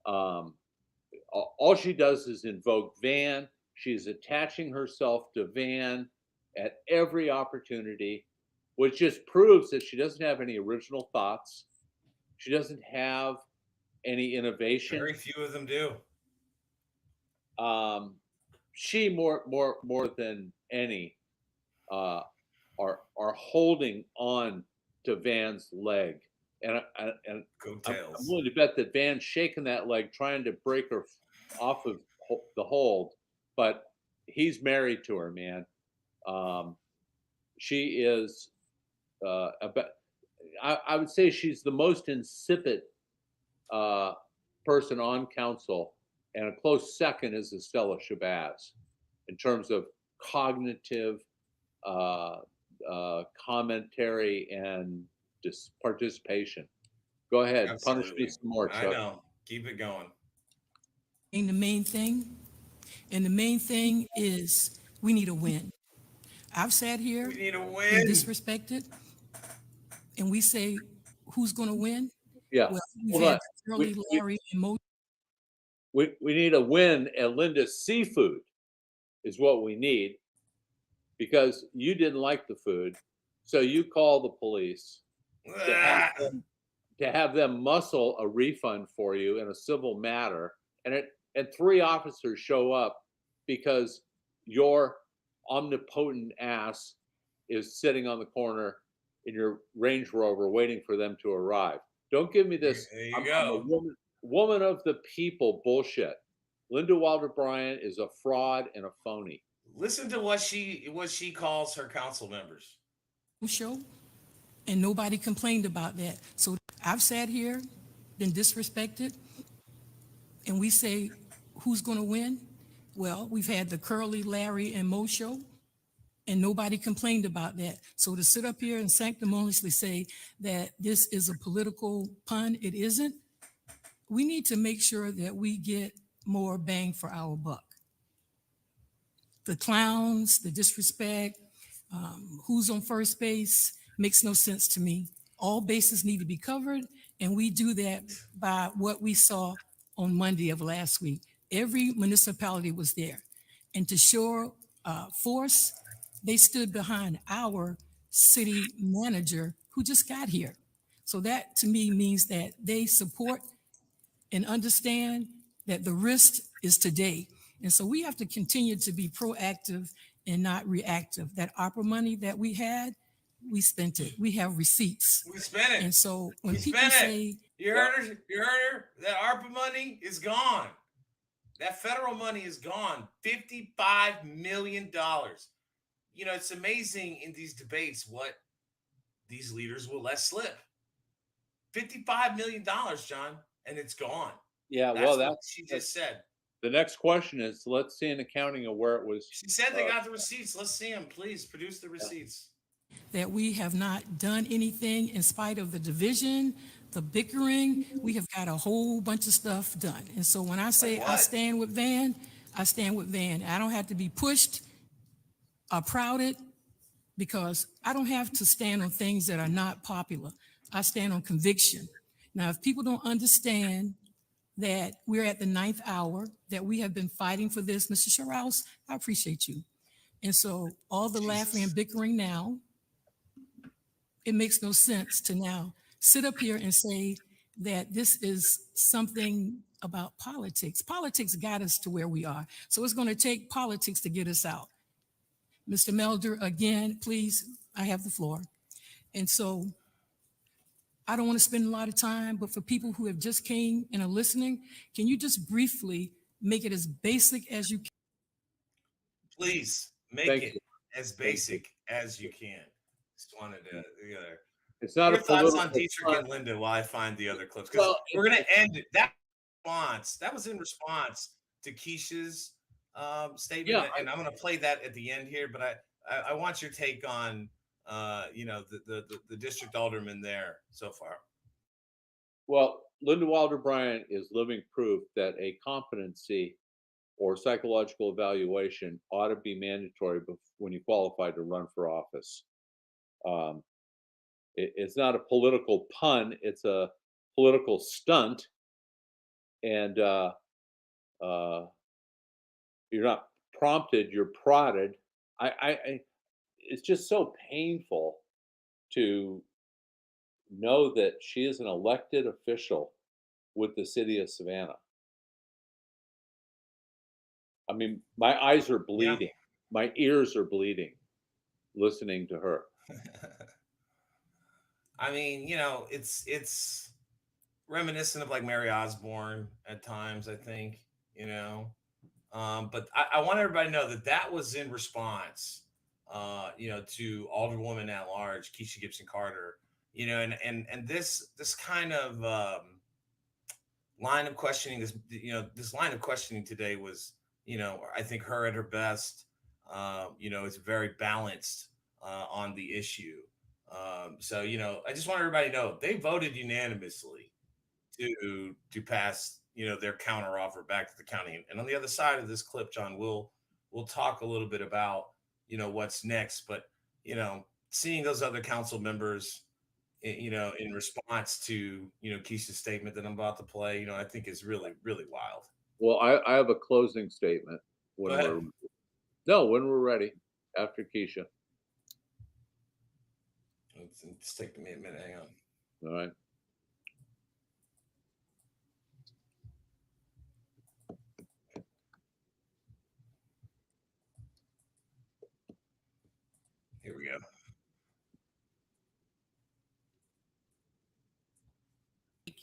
All she does is invoke Van. She's attaching herself to Van at every opportunity, which just proves that she doesn't have any original thoughts. She doesn't have any innovation. Very few of them do. She more than any are holding on to Van's leg, and I'm Coattails. willing to bet that Van's shaking that leg, trying to break her off of the hold, but he's married to her, man. She is I would say she's the most insipid person on council, and a close second is Estella Shabazz in terms of cognitive commentary and participation. Go ahead, Absolutely. punish me some more, Chuck. I know. Keep it going. The main thing, and the main thing is we need a win. I've sat here We need a and win. disrespected, and we say, who's going to win? Yeah, Well, we've hold had on. Shirley, Larry, and Mo. We need a win at Linda's Seafood is what we need, because you didn't like the food, so you call the police to have them muscle a refund for you in a civil matter, and 3 officers show up because your omnipotent ass is sitting on the corner in your Range Rover waiting for them to arrive. Don't give me this. There you I'm go. a woman of the people bullshit. Linda Wilder Bryant is a fraud and a phony. Listen to what she calls her council members. show, and nobody complained about that. So I've sat here, been disrespected, and we say, who's going to win? Well, we've had the Curly, Larry, and Mo show, and nobody complained about that. So to sit up here and sanctimoniously say that this is a political pun, it isn't. We need to make sure that we get more bang for our buck. The clowns, the disrespect, who's on first base makes no sense to me. All bases need to be covered, and we do that by what we saw on Monday of last week. Every municipality was there, and to show force, they stood behind our city manager who just got here. So that to me means that they support and understand that the risk is today. And so we have to continue to be proactive and not reactive. That ARPA money that we had, we spent it. We have receipts. We spent it. And so when We people spent say, it. You heard her? That ARPA money is gone. That federal money is gone. $55 million. You know, it's amazing in these debates what these leaders will let slip. $55 million, John, and it's gone. Yeah, That's well, what she just said. The next question is, let's see an accounting of where it was. She said they got the receipts. Let's see them. Please produce the receipts. that we have not done anything in spite of the division, the bickering. We have got a whole bunch of stuff done. And so when I say I stand with Van, I stand with Van. I don't have to be pushed or prouded, because I don't have to stand on things that are not popular. I stand on conviction. Now, if people don't understand that we're at the 9th hour, that we have been fighting for this, Mr. Sherrouse, I appreciate you. And so all the laughing and bickering now, it makes no sense to now sit up here and say that this is something about politics. Politics got us to where we are. So it's going to take politics to get us out. Mr. Melder, again, please, I have the floor. And so I don't want to spend a lot of time, but for people who have just came and are listening, can you just briefly make it as basic as you can? Please make Thank it you. as basic as you can. Just wanted to It's not your a thoughts on political Dietrich pun. and Linda while I find the other clips, because Well, we're going to end it. That was in response to Keisha's statement, Yeah, and I'm going to play that at the end here. But I want your take on the district alderman there so far. Well, Linda Wilder Bryant is living proof that a competency or psychological evaluation ought to be mandatory when you qualify to run for office. It's not a political pun; it's a political stunt, and you're not prompted, you're prodded. It's just so painful to know that she is an elected official with the city of Savannah. I mean, my eyes are bleeding, my ears are bleeding listening to her. I mean, it's reminiscent of like Mary Osborne at times, I think, but I want everybody to know that was in response, to Alderwoman at large, Keisha Gibson Carter, and this kind of line of questioning, this line of questioning today was, I think her at her best, is very balanced on the issue. So, I just want everybody to know they voted unanimously to pass, their counter offer back to the county. And on the other side of this clip, John, we'll talk a little bit about, what's next. But, seeing those other council members, in response to, Keisha's statement that I'm about to play, I think is really, really wild. Well, I have a closing statement when we're ready after Keisha. Let's take me a minute. Hang on. All right. Here we go.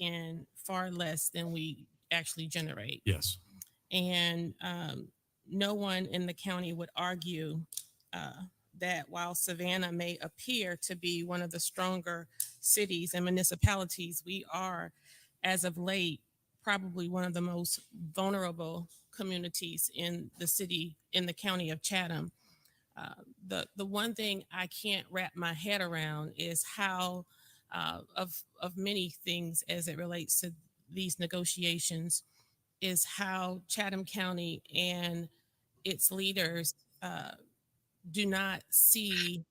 In far less than we actually generate. Yes. And no one in the county would argue that while Savannah may appear to be one of the stronger cities and municipalities, we are, as of late, probably one of the most vulnerable communities in the county of Chatham. The one thing I can't wrap my head around is how of many things as it relates to these negotiations is how Chatham County and its leaders do not see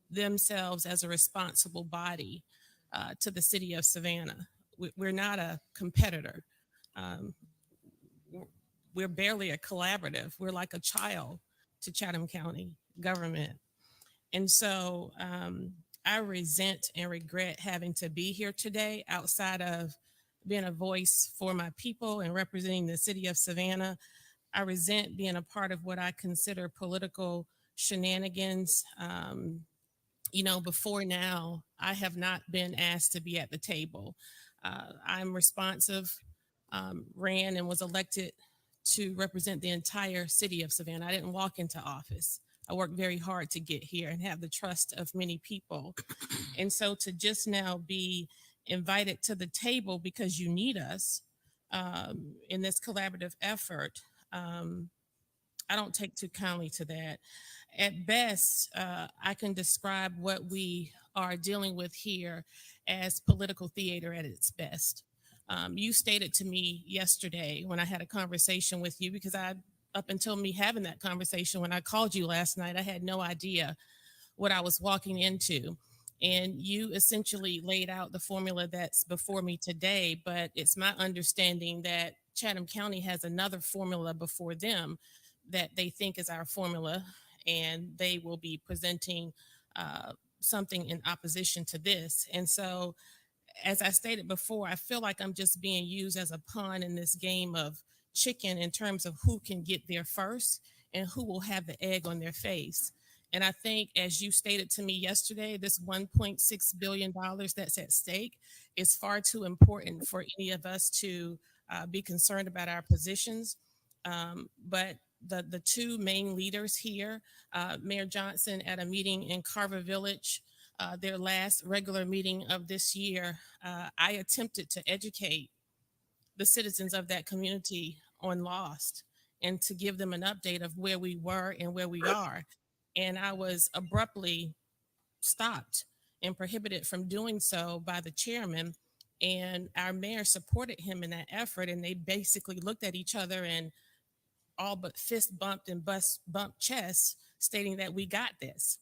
themselves as a responsible body to the city of Savannah. We're not a competitor. We're barely a collaborative. We're like a child to Chatham County government. And so I resent and regret having to be here today outside of being a voice for my people and representing the city of Savannah. I resent being a part of what I consider political shenanigans. Before now, I have not been asked to be at the table. I'm responsive, ran and was elected to represent the entire city of Savannah. I didn't walk into office. I worked very hard to get here and have the trust of many people. And so to just now be invited to the table because you need us in this collaborative effort, I don't take too kindly to that. At best, I can describe what we are dealing with here as political theater at its best. You stated to me yesterday when I had a conversation with you, because up until me having that conversation, when I called you last night, I had no idea what I was walking into. And you essentially laid out the formula that's before me today, but it's my understanding that Chatham County has another formula before them that they think is our formula, and they will be presenting something in opposition to this. And so, as I stated before, I feel like I'm just being used as a pawn in this game of chicken in terms of who can get there first and who will have the egg on their face. And I think, as you stated to me yesterday, this $1.6 billion that's at stake is far too important for any of us to be concerned about our positions. But the two main leaders here, Mayor Johnson at a meeting in Carver Village, their last regular meeting of this year, I attempted to educate the citizens of that community on LOST and to give them an update of where we were and where we are. And I was abruptly stopped and prohibited from doing so by the chairman. And our mayor supported him in that effort. And they basically looked at each other and all but fist bumped and bumped chests, stating that we got this.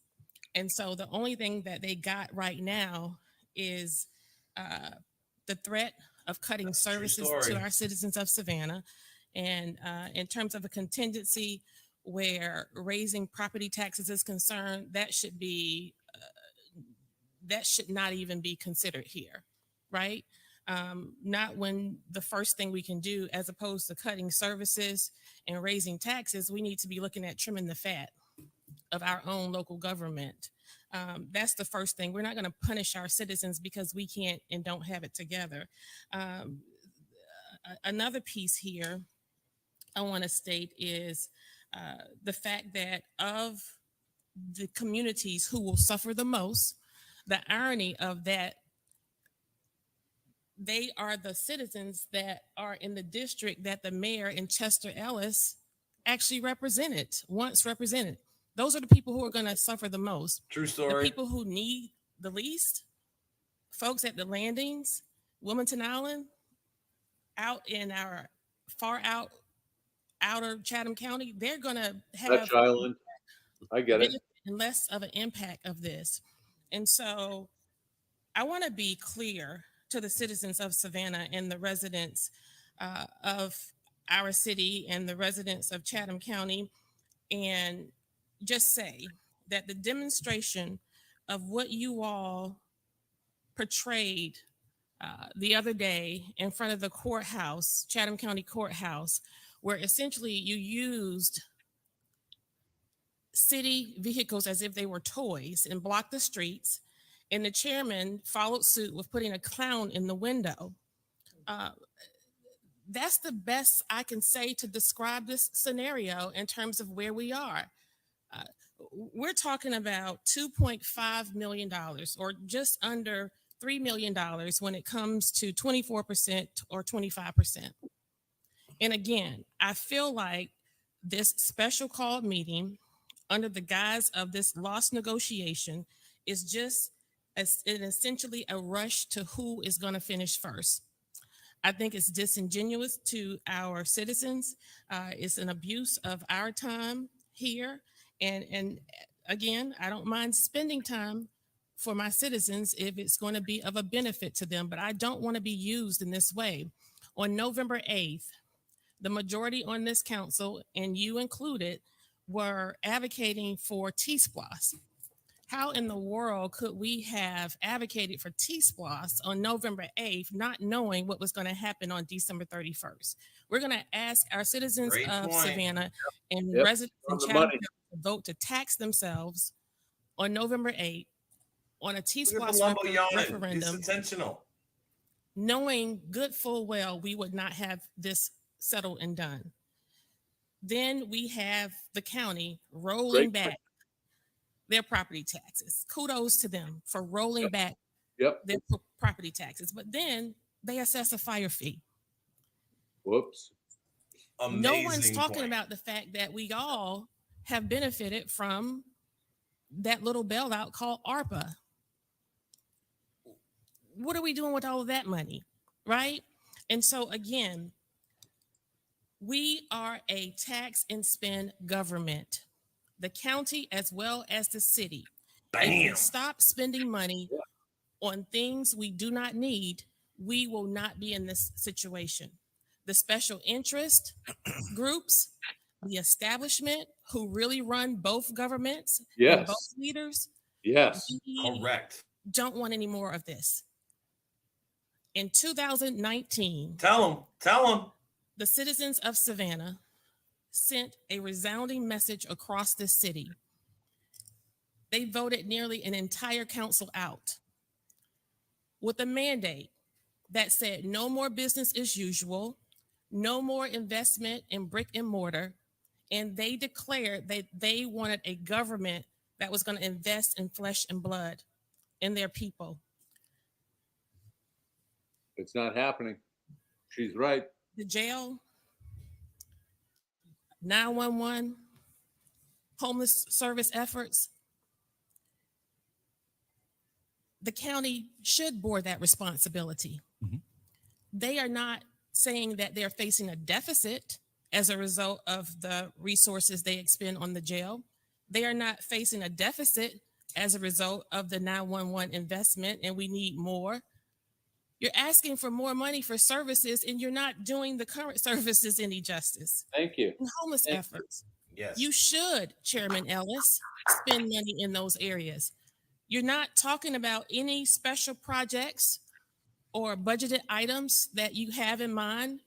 And so the only thing that they got right now is the threat of cutting services to our citizens of Savannah. And in terms of a contingency where raising property taxes is concerned, that should not even be considered here, right? Not when the first thing we can do, as opposed to cutting services and raising taxes, we need to be looking at trimming the fat of our own local government. That's the first thing. We're not going to punish our citizens because we can't and don't have it together. Another piece here I want to state is the fact that of the communities who will suffer the most, the irony of that, they are the citizens that are in the district that the mayor in Chester Ellis actually once represented. Those are the people who are going to suffer the most. True story. The people who need the least, folks at the landings, Wilmington Island, out in our far outer Chatham County, they're going to have Dutch Island. I get it. Less of an impact of this. And so I want to be clear to the citizens of Savannah and the residents of our city and the residents of Chatham County, and just say that the demonstration of what you all portrayed the other day in front of the courthouse, Chatham County Courthouse, where essentially you used city vehicles as if they were toys and blocked the streets, and the chairman followed suit with putting a clown in the window. That's the best I can say to describe this scenario in terms of where we are. We're talking about $2.5 million, or just under $3 million when it comes to 24% or 25%. And again, I feel like this special called meeting under the guise of this lost negotiation is just essentially a rush to who is going to finish first. I think it's disingenuous to our citizens. It's an abuse of our time here. And again, I don't mind spending time for my citizens if it's going to be of a benefit to them, but I don't want to be used in this way. On November 8th, the majority on this council, and you included, were advocating for TSPLOST. How in the world could we have advocated for TSPLOST on November 8th, not knowing what was going to happen on December 31st? We're going to ask our citizens of Savannah and residents in Chatham to vote to tax themselves on November 8th on a TSPLOST referendum. It's intentional. Knowing good full well we would not have this settled and done. Then we have the county rolling back their property taxes. Kudos to them for rolling back their property taxes. But then they assess a fire fee. Whoops. Amazing no one's talking point. about the fact that we all have benefited from that little bailout called ARPA. What are we doing with all of that money, right? And so again, we are a tax and spend government, the county as well as the city. If we stop spending money on things we do not need, we will not be in this situation. The special interest groups, the establishment who really run both governments, and both leaders, correct, don't want any more of this. In 2019, tell them. The citizens of Savannah sent a resounding message across the city. They voted nearly an entire council out with a mandate that said no more business as usual, no more investment in brick and mortar, and they declared that they wanted a government that was going to invest in flesh and blood in their people. It's not happening. She's right. The jail, 911, homeless service efforts. the county should bear that responsibility. Mhm. They are not saying that they're facing a deficit as a result of the resources they expend on the jail. They are not facing a deficit as a result of the 911 investment, and we need more. You're asking for more money for services, and you're not doing the current services any justice. Thank you. And homeless Thank you. efforts. Yes. You should, Chairman Ellis, spend money in those areas. You're not talking about any special projects or budgeted items that you have in mind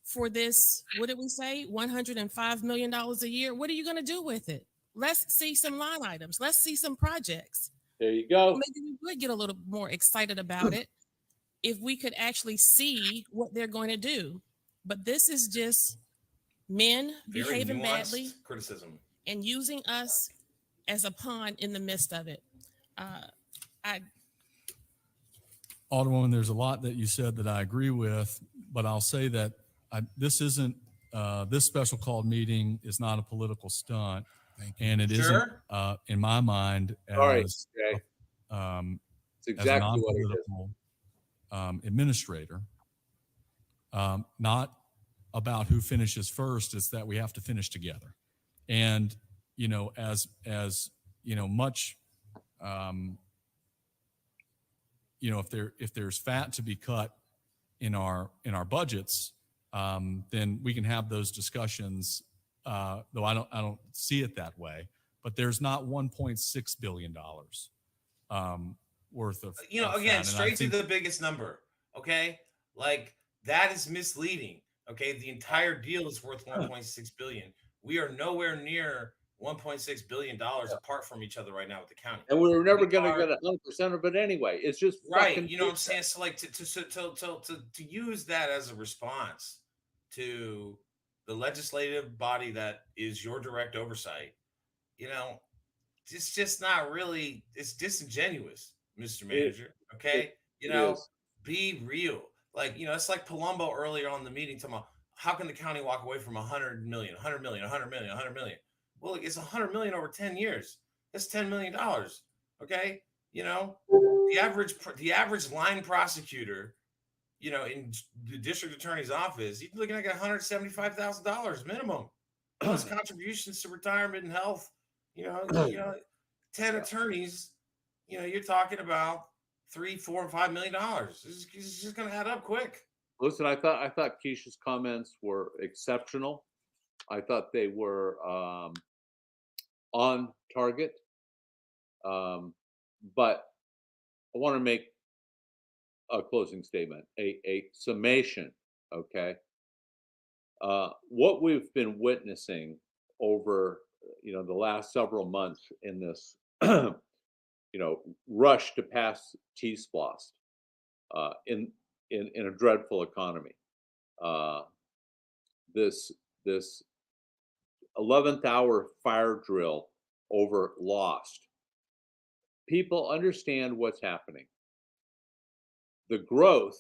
for this, what did we say, $105 million a year? What are you going to do with it? Let's see some line items. Let's see some projects. There you go. Maybe we would get a little more excited about it if we could actually see what they're going to do. But this is just men Very behaving nuanced badly criticism. and using us as a pawn in the midst of it. Alderwoman, there's a lot that you said that I agree with, but I'll say that this isn't, this special called meeting is not a political stunt. And it Sure. isn't, in my mind, as, All right, it's exactly as a what it is. non-political administrator, not about who finishes first. It's that we have to finish together. And, you know, as you know, much, you know, if there's fat to be cut in our budgets, then we can have those discussions. Though I don't see it that way. But there's not $1.6 billion worth of. You know, of again, fat. straight to the biggest number. Okay, like that is misleading. Okay, the entire deal is worth 1.6 billion. We are nowhere near 1.6 billion dollars apart from each other right now with the county. And we were never going to get 100% of it anyway. It's just right. You know what I'm saying? So like to use that as a response to the legislative body that is your direct oversight, you know, it's just not really. It's disingenuous, Mr. Manager. Okay, you know, be real. Like, you know, it's like Palumbo earlier on in the meeting talking about how can the county walk away from 100 million, 100 million, 100 million, 100 million. Well, it's 100 million over 10 years. That's $10 million. Okay. You know, the average line prosecutor, you know, in the district attorney's office, you're looking at $175,000 minimum, plus contributions to retirement and health. You know, 10 attorneys, you know, you're talking about $3, $4, and $5 million. It's just going to add up quick. Listen, I thought Keisha's comments were exceptional. I thought they were on target. But I want to make a closing statement, a summation. Okay. What we've been witnessing over, you know, the last several months in this, you know, rush to pass TSPLOST in a dreadful economy. This 11th hour fire drill over Lost. People understand what's happening. The growth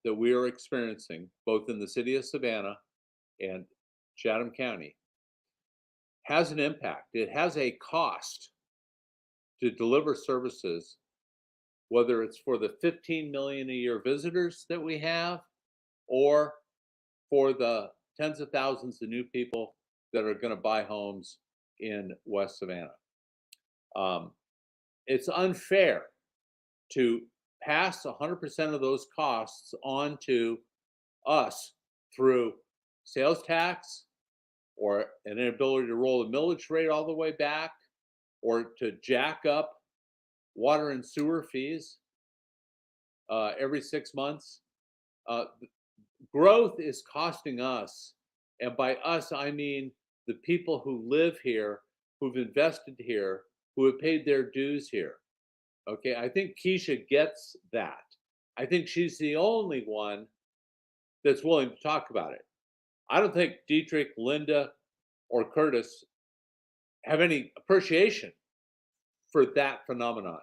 that we are experiencing, both in the city of Savannah and Chatham County, has an impact. It has a cost to deliver services, whether it's for the 15 million a year visitors that we have, or for the tens of thousands of new people that are going to buy homes in West Savannah. It's unfair to pass 100% of those costs on to us through sales tax, or an inability to roll the millage rate all the way back, or to jack up water and sewer fees every 6 months. Growth is costing us, and by us I mean the people who live here, who've invested here, who have paid their dues here. Okay, I think Keisha gets that. I think she's the only one that's willing to talk about it. I don't think Dietrich, Linda, or Curtis have any appreciation for that phenomenon.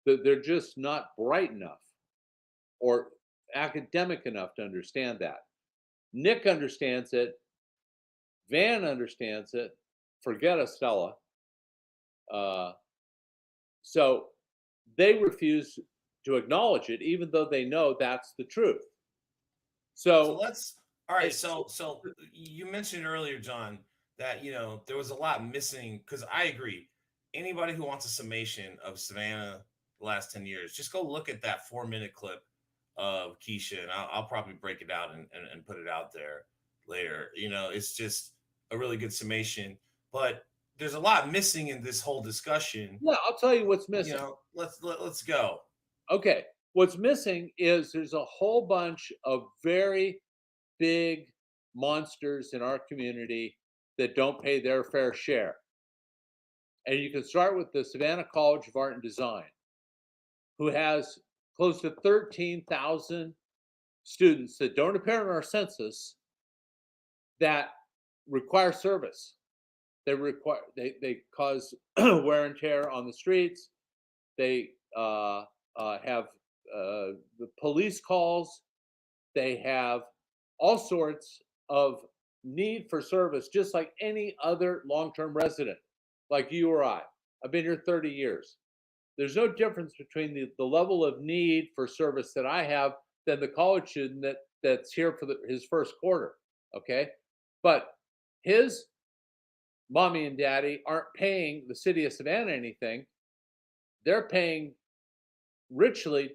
They're just not bright enough or academic enough to understand that. Nick understands it. Van understands it. Forget Estella. So they refuse to acknowledge it, even though they know that's the truth. So let's, all right. So you mentioned earlier, John, that, there was a lot missing, because I agree. Anybody who wants a summation of Savannah the last 10 years, just go look at that 4-minute clip of Keisha, and I'll probably break it out and put it out there later. It's just a really good summation, but there's a lot missing in this whole discussion. Yeah, I'll tell you what's missing. Let's go. Okay. What's missing is there's a whole bunch of very big monsters in our community that don't pay their fair share. And you can start with the Savannah College of Art and Design, who has close to 13,000 students that don't appear in our census that require service. They cause wear and tear on the streets. They have the police calls. They have all sorts of need for service, just like any other long-term resident, like you or I. I've been here 30 years. There's no difference between the level of need for service that I have than the college student that's here for his first quarter, okay? But his mommy and daddy aren't paying the city of Savannah anything. They're paying richly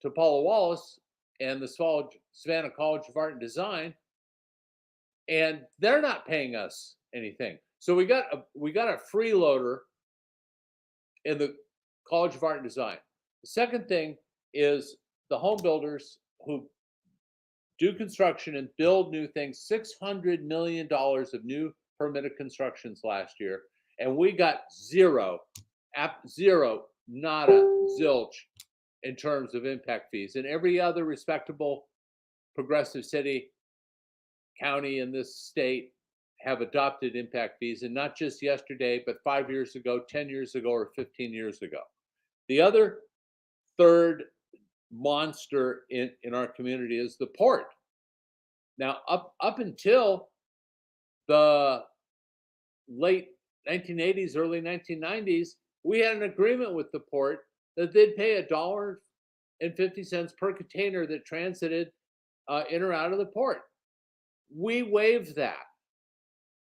to Paula Wallace and the Savannah College of Art and Design, and they're not paying us anything. So we got a freeloader in the College of Art and Design. The second thing is the home builders who do construction and build new things. $600 million of new permitted constructions last year, and we got zero, nada, zilch in terms of impact fees. And every other respectable progressive city, county in this state have adopted impact fees, and not just yesterday, but 5 years ago, 10 years ago, or 15 years ago. The other third monster in our community is the port. Now, up until the late 1980s, early 1990s, we had an agreement with the port that they'd pay $1.50 per container that transited in or out of the port. We waived that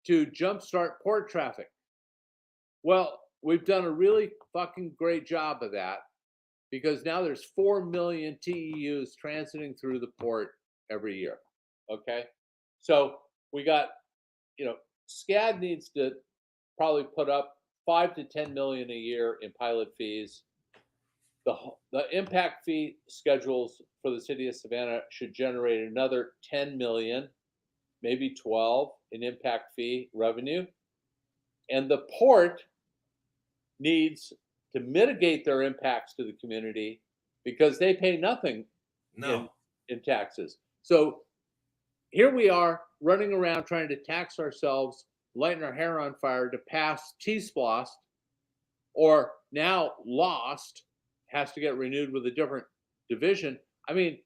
to jumpstart port traffic. Well, we've done a really fucking great job of that, because now there's 4 million TEUs transiting through the port every year. Okay. So we got, SCAD needs to probably put up 5 to 10 million a year in pilot fees. The impact fee schedules for the city of Savannah should generate another 10 million, maybe 12 in impact fee revenue. And the port needs to mitigate their impacts to the community because they pay nothing in taxes. So here we are running around trying to tax ourselves, lighting our hair on fire to pass TSPLOST, or now LOST has to get renewed with a different division. I mean,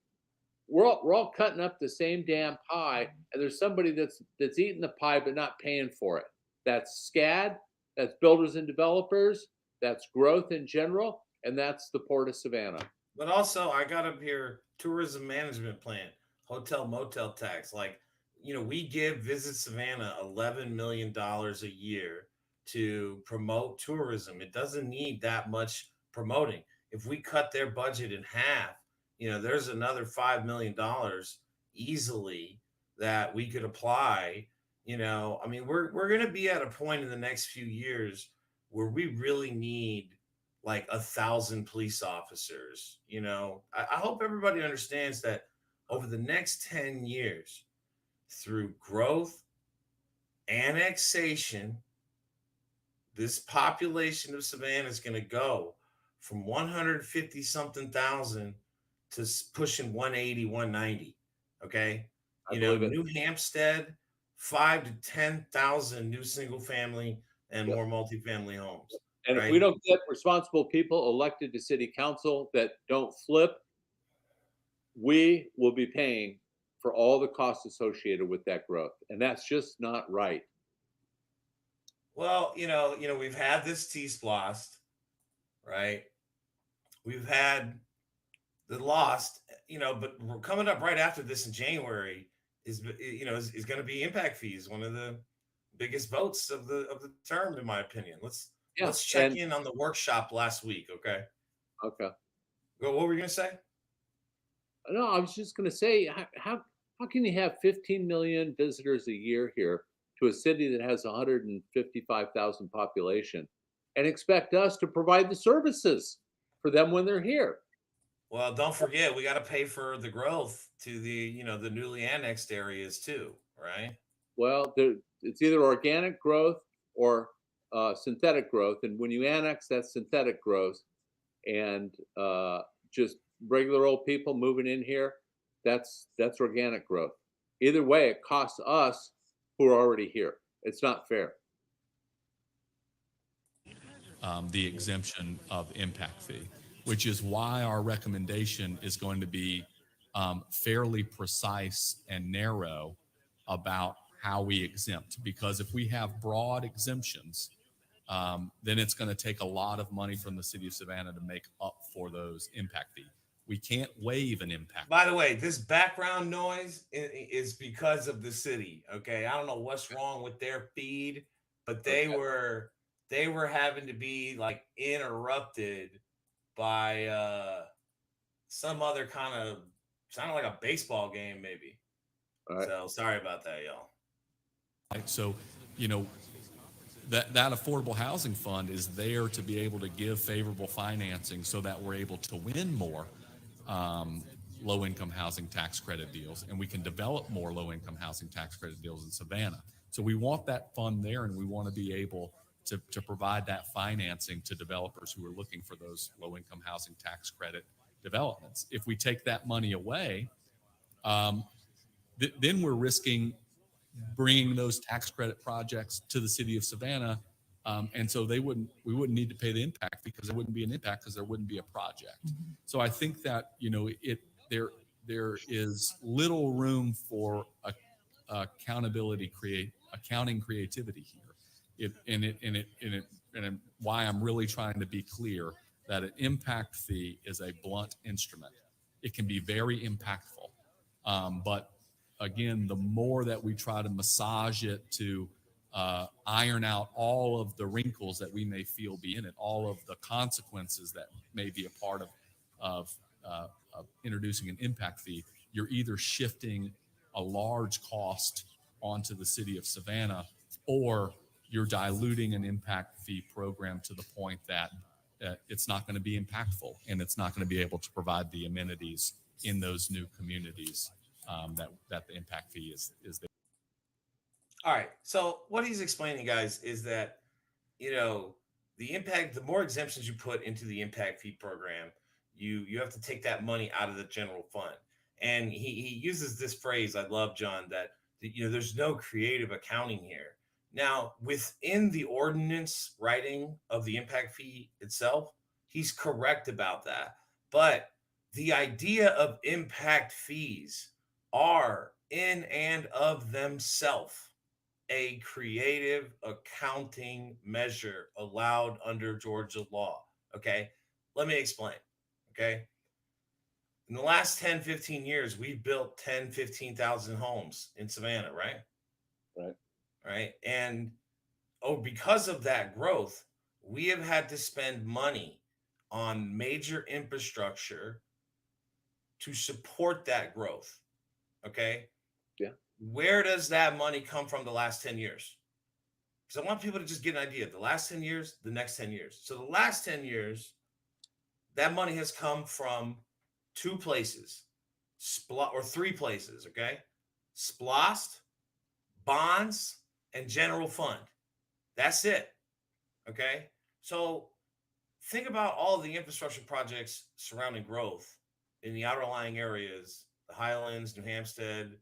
we're all cutting up the same damn pie, and there's somebody that's eating the pie but not paying for it. That's SCAD, that's builders and developers, that's growth in general, and that's the Port of Savannah. But also, I got up here tourism management plan, hotel motel tax. Like, we give Visit Savannah $11 million a year to promote tourism. It doesn't need that much promoting. If we cut their budget in half, there's another $5 million easily that we could apply. We're going to be at a point in the next few years where we really need like 1,000 police officers. I hope everybody understands that over the next 10 years, through growth, annexation, this population of Savannah is going to go from 150 something thousand to pushing 180, 190. Okay. New Hampstead, 5,000 to 10,000 new single family and more multifamily homes. And if we don't get responsible people elected to city council that don't flip, we will be paying for all the costs associated with that growth. And that's just not right. Well, we've had this TSPLOST, right? We've had the lost, but we're coming up right after this in January is going to be impact fees, one of the biggest votes of the term, in my opinion. Let's check in on the workshop last week, okay? Okay. What were you going to say? No, I was just going to say, how can you have 15 million visitors a year here to a city that has 155,000 population and expect us to provide the services for them when they're here? Well, don't forget, we got to pay for the growth to the newly annexed areas too, right? Well, it's either organic growth or synthetic growth, and when you annex, that's synthetic growth, and just regular old people moving in here, that's organic growth. Either way, it costs us who are already here. It's not fair. The exemption of impact fee, which is why our recommendation is going to be fairly precise and narrow about how we exempt. Because if we have broad exemptions, then it's going to take a lot of money from the city of Savannah to make up for those impact fees. We can't waive an impact. By the way, this background noise is because of the city. Okay, I don't know what's wrong with their feed, but they were having to be like interrupted by some other kind of sounded like a baseball game, maybe. Right. So sorry about that, y'all. Right. So, that affordable housing fund is there to be able to give favorable financing so that we're able to win more low-income housing tax credit deals, and we can develop more low-income housing tax credit deals in Savannah. So we want that fund there, and we want to be able to provide that financing to developers who are looking for those low-income housing tax credit developments. If we take that money away, then we're risking bringing those tax credit projects to the city of Savannah. And so we wouldn't need to pay the impact because there wouldn't be an impact because there wouldn't be a project. Mm-hmm. So I think that, there is little room for accounting creativity here. And why I'm really trying to be clear that an impact fee is a blunt instrument. It can be very impactful. But again, the more that we try to massage it to iron out all of the wrinkles that we may feel be in it, all of the consequences that may be a part of introducing an impact fee, you're either shifting a large cost onto the city of Savannah, or you're diluting an impact fee program to the point that it's not going to be impactful and it's not going to be able to provide the amenities in those new communities that the impact fee is there. All right. So what he's explaining, guys, is that, the more exemptions you put into the impact fee program, you have to take that money out of the general fund. And he uses this phrase, I love, John, that, there's no creative accounting here. Now, within the ordinance writing of the impact fee itself, he's correct about that. But the idea of impact fees are in and of themselves a creative accounting measure allowed under Georgia law. Okay. Let me explain. Okay. In the last 10, 15 years, we've built 10, 15,000 homes in Savannah, right? Right. Right. And because of that growth, we have had to spend money on major infrastructure to support that growth. Okay. Yeah. Where does that money come from the last 10 years? Because I want people to just get an idea of the last 10 years, the next 10 years. So the last 10 years, that money has come from two places, or three places, okay? SPLOST, bonds, and general fund. That's it, okay? So think about all the infrastructure projects surrounding growth in the outerlying areas, the Highlands, New Hampstead.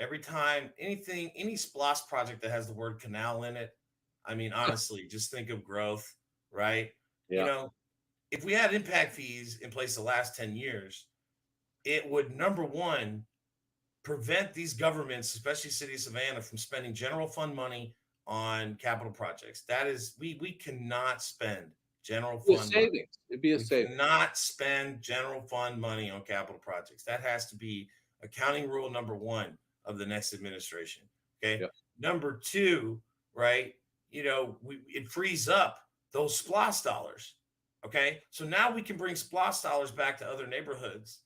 Every time any SPLOST project that has the word canal in it, I mean, honestly, just think of growth, right? Yeah. If we had impact fees in place the last 10 years, it would, number one, prevent these governments, especially City of Savannah, from spending general fund money on capital projects. That is, we cannot spend general It'd be a fund money. savings. It'd be a We savings. cannot spend general fund money on capital projects. That has to be accounting rule number one of the next administration. Okay. Yep. Number two, right? It frees up those SPLOST dollars. Okay. So now we can bring SPLOST dollars back to other neighborhoods,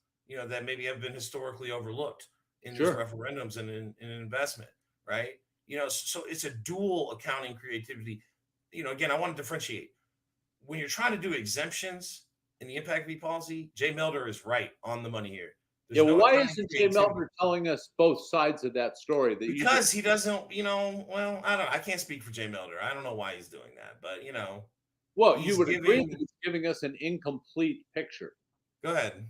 that maybe have been historically overlooked in these referendums and in investment, right? So it's a dual accounting creativity. Again, I want to differentiate. When you're trying to do exemptions in the impact fee policy, Jay Melder is right on the money here. Yeah, well, why isn't Jay Melder telling us both sides of that story? Because he doesn't, well, I don't know. I can't speak for Jay Melder. I don't know why he's doing that, but well, you would agree that he's giving us an incomplete picture. Go ahead.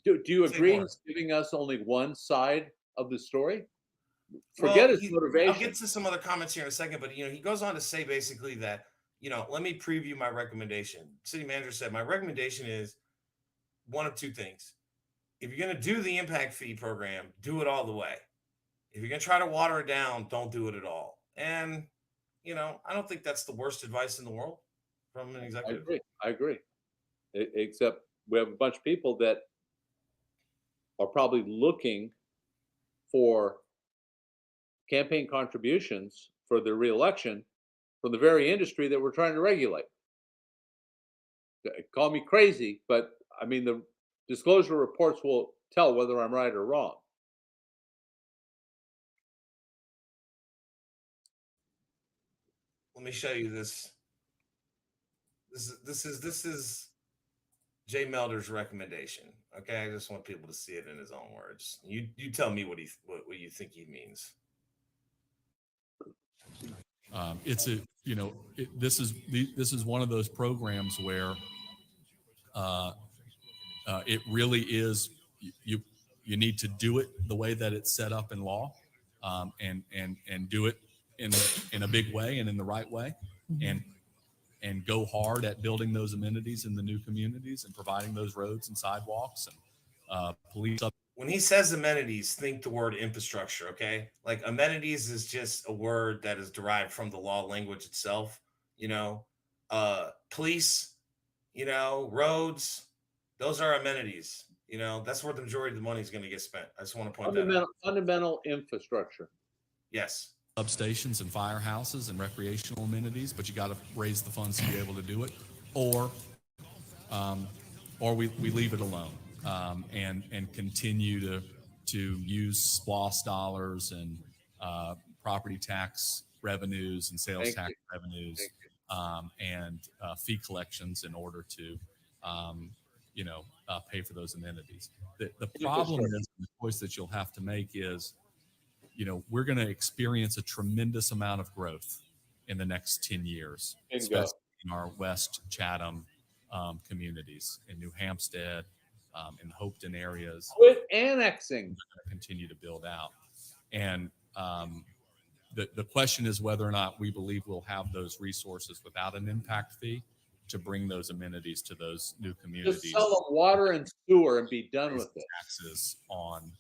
Do you agree he's giving us only one side of the story? Forget his motivation. I'll get to some other comments here in a second, but he goes on to say basically that, let me preview my recommendation. City manager said, my recommendation is one of two things. If you're going to do the impact fee program, do it all the way. If you're going to try to water it down, don't do it at all. And, I don't think that's the worst advice in the world from an executive. I agree. Except we have a bunch of people that are probably looking for campaign contributions for their reelection from the very industry that we're trying to regulate. Call me crazy, but I mean, the disclosure reports will tell whether I'm right or wrong. Let me show you this. This is Jay Melder's recommendation. Okay, I just want people to see it in his own words. You tell me what you think he means. This is one of those programs where it really is you need to do it the way that it's set up in law, and do it in a big way and in the right way, and go hard at building those amenities in the new communities and providing those roads and sidewalks and police. When he says amenities, think the word infrastructure, okay? Like amenities is just a word that is derived from the law language itself, police, roads, those are amenities, that's where the majority of the money is going to get spent. I just want to point that out. Fundamental infrastructure. Yes. Substations and firehouses and recreational amenities, but you got to raise the funds to be able to do it, or we leave it alone. And continue to use SPLOST dollars and property tax revenues and sales tax revenues and fee collections in order to pay for those amenities. The problem is, the choice that you'll have to make is, we're going to experience a tremendous amount of growth in the next 10 years, especially in our West Chatham communities, in New Hampstead, in the Hopeton areas. Quit annexing. Continue to build out. And the question is whether or not we believe we'll have those resources without an impact fee to bring those amenities to those new communities. Just sell them water and sewer and be done with it. Taxes on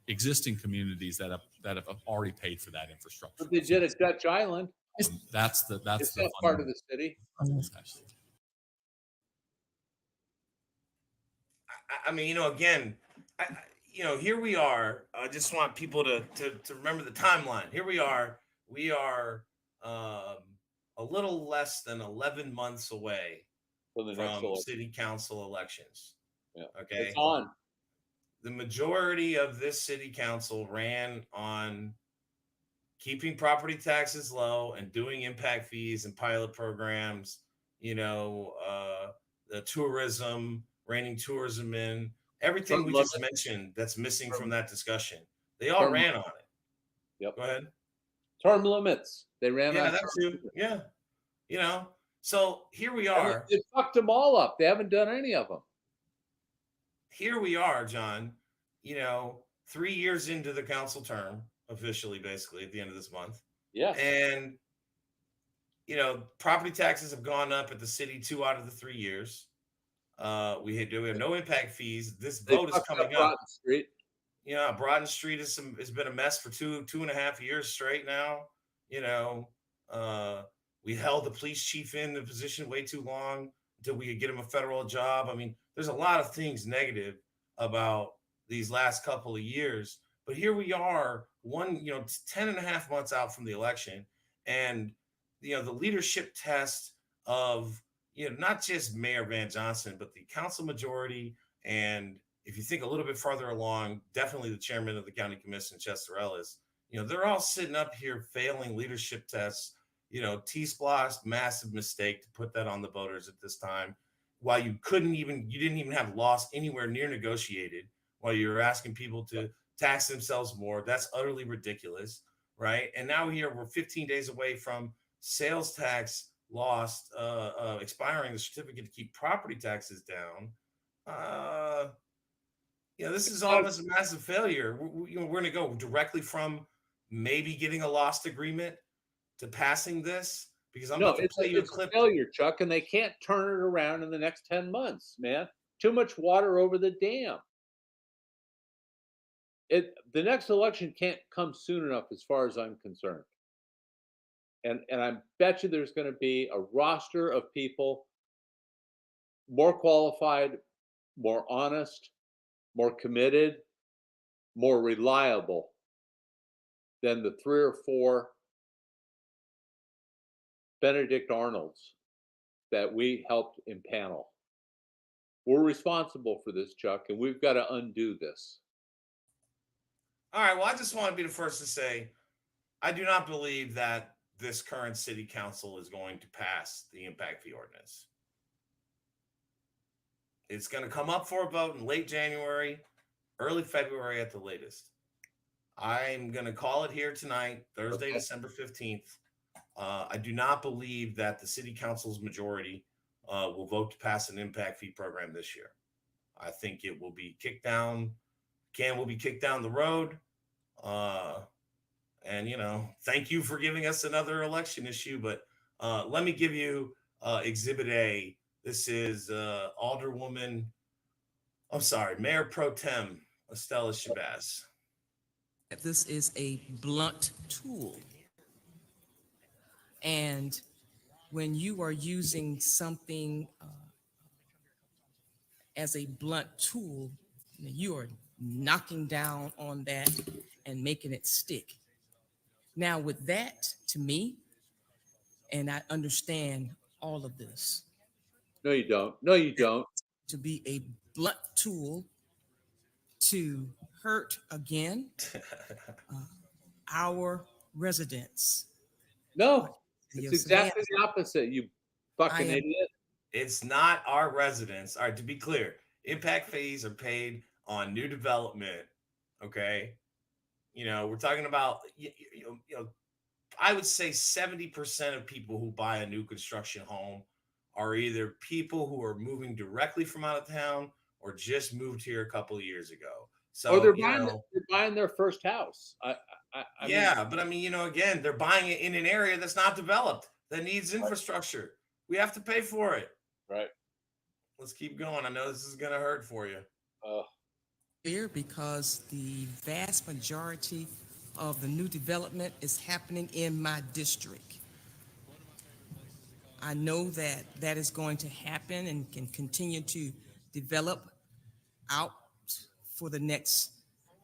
existing communities that have already paid for that infrastructure. But they did at Dutch Island. That's the part of the city. I mean, again, here we are. I just want people to remember the timeline. Here we are. We are a little less than 11 months away from city council elections. Yeah. Okay. It's on. The majority of this city council ran on keeping property taxes low and doing impact fees and pilot programs, the tourism, reining tourism in, everything we just mentioned that's missing from that discussion. They all ran on it. Yep. Go ahead. Term limits. They ran on that too. Yeah. So here we are. They fucked them all up. They haven't done any of them. Here we are, John, 3 years into the council term, officially, basically, at the end of this month. Yeah. And, property taxes have gone up at the city 2 out of the 3 years. We have no impact fees. This vote is coming up. Broughton Street. Broughton Street has been a mess for two and a half years straight now. We held the police chief in the position way too long until we could get him a federal job. I mean, there's a lot of things negative about these last couple of years, but here we are, 10 and a half months out from the election, and the leadership test of not just Mayor Van Johnson, but the council majority, and if you think a little bit farther along, definitely the chairman of the county commission, Chester Ellis. They're all sitting up here failing leadership tests. TSPLOST, massive mistake to put that on the voters at this time, while you didn't even have loss anywhere near negotiated, while you're asking people to tax themselves more. That's utterly ridiculous, right? And now we're 15 days away from sales tax lost, expiring the certificate to keep property taxes down. This is all this massive failure. We're going to go directly from maybe getting a lost agreement to passing this, because I'm about to play you a clip. It's a failure, Chuck, and they can't turn it around in the next 10 months, man. Too much water over the dam. The next election can't come soon enough, as far as I'm concerned. And I bet you there's going to be a roster of people more qualified, more honest, more committed, more reliable than the 3 or 4 Benedict Arnolds that we helped impanel. We're responsible for this, Chuck, and we've got to undo this. All right, well, I just want to be the first to say, I do not believe that this current city council is going to pass the impact fee ordinance. It's going to come up for a vote in late January, early February at the latest. I'm going to call it here tonight, Thursday, December 15th. I do not believe that the city council's majority will vote to pass an impact fee program this year. I think it will be kicked down. Will be kicked down the road. And thank you for giving us another election issue. But let me give you Exhibit A. This is Mayor Pro Tem Estella Shabazz. This is a blunt tool. And when you are using something as a blunt tool, you are knocking down on that and making it stick. Now, with that, to me, and I understand all of this. No, you don't. No, you don't. To be a blunt tool to hurt again our residents. No, it's exactly the opposite, you fucking idiot. It's not our residents. All right, to be clear, impact fees are paid on new development. Okay. We're talking about, I would say 70% of people who buy a new construction home are either people who are moving directly from out of town or just moved here a couple of years ago. So or they're buying their first house. But again, they're buying it in an area that's not developed, that needs infrastructure. We have to pay for it. Right. Let's keep going. I know this is going to hurt for you. Here, because the vast majority of the new development is happening in my district. I know that is going to happen and can continue to develop out for the next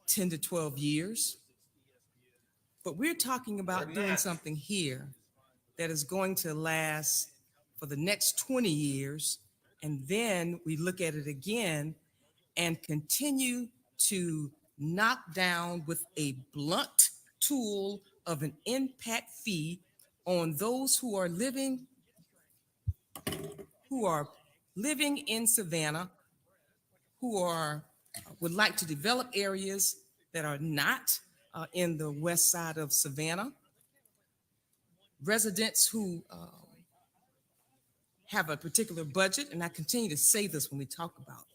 10 to 12 years. But we're talking about doing something here that is going to last for the next 20 years. And then we look at it again and continue to knock down with a blunt tool of an impact fee on those who are living in Savannah, who would like to develop areas that are not in the west side of Savannah, residents who have a particular budget, and I continue to say this when we talk about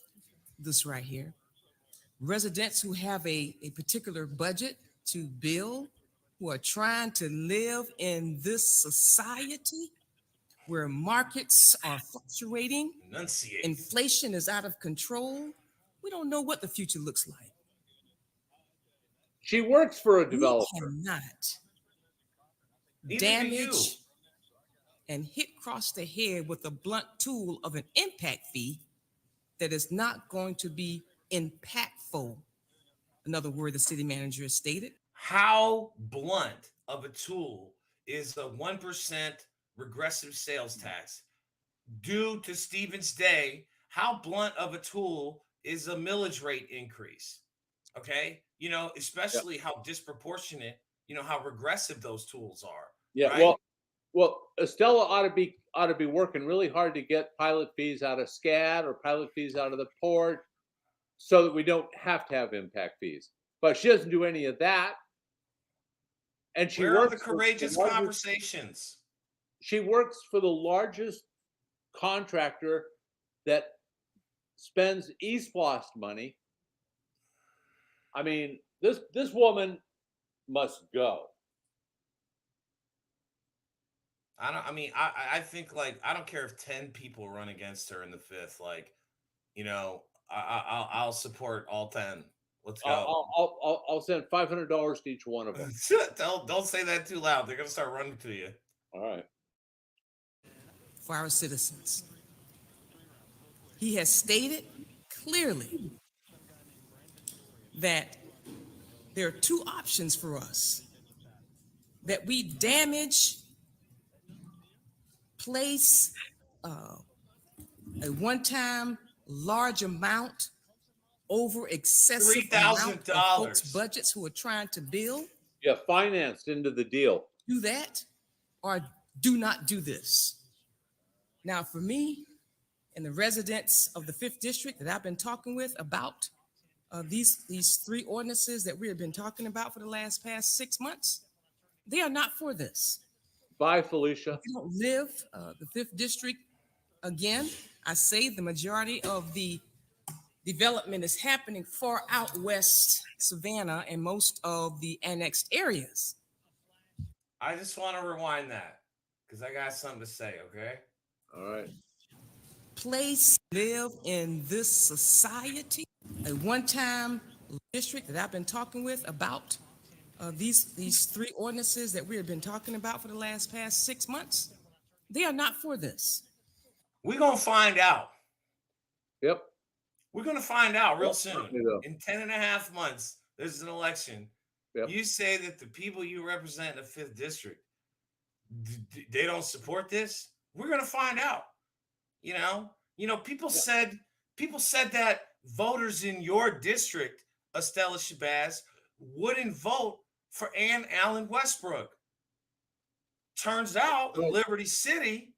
this right here, residents who have a particular budget to build, who are trying to live in this society where markets are fluctuating, inflation is out of control. We don't know what the future looks like. She works for a developer. We cannot damage and hit across the head with a blunt tool of an impact fee that is not going to be impactful. Another word the city manager has stated. How blunt of a tool is a 1% regressive sales tax? Due to Stevens Day, how blunt of a tool is a millage rate increase? Okay. Especially how disproportionate, how regressive those tools are. Yeah. Right? Well, Estella ought to be working really hard to get pilot fees out of SCAD or pilot fees out of the port so that we don't have to have impact fees. But she doesn't do any of that. And she Where are works the for courageous the largest, conversations? she works for the largest contractor that spends TSPLOST money. I mean, this woman must go. I think, like, I don't care if 10 people run against her in the 5th. Like, I'll support all 10. Let's go. I'll send $500 to each one of them. Don't say that too loud. They're gonna start running to you. All right. For our citizens. He has stated clearly that there are two options for us: that we damage, place a one-time large amount over excessive amount of folks' budgets who are trying to build. Yeah, financed into the deal. Do that, or do not do this. Now, for me and the residents of the 5th District that I've been talking with about these 3 ordinances that we have been talking about for the past 6 months, they are not for this. Bye, Felicia. We don't live the 5th District again. I say the majority of the development is happening far out west Savannah and most of the annexed areas. I just want to rewind that because I got something to say, okay? All right. Place live in this society. A one-time district that I've been talking with about these 3 ordinances that we have been talking about for the past 6 months, they are not for this. We're going to find out. Yep. We're going to find out real soon. In 10 and a half months, there's an election. Yep. You say that the people you represent in the 5th District, they don't support this? We're going to find out. People said that voters in your district, Estella Shabazz, wouldn't vote for Ann Allen Westbrook. Turns out in Liberty City,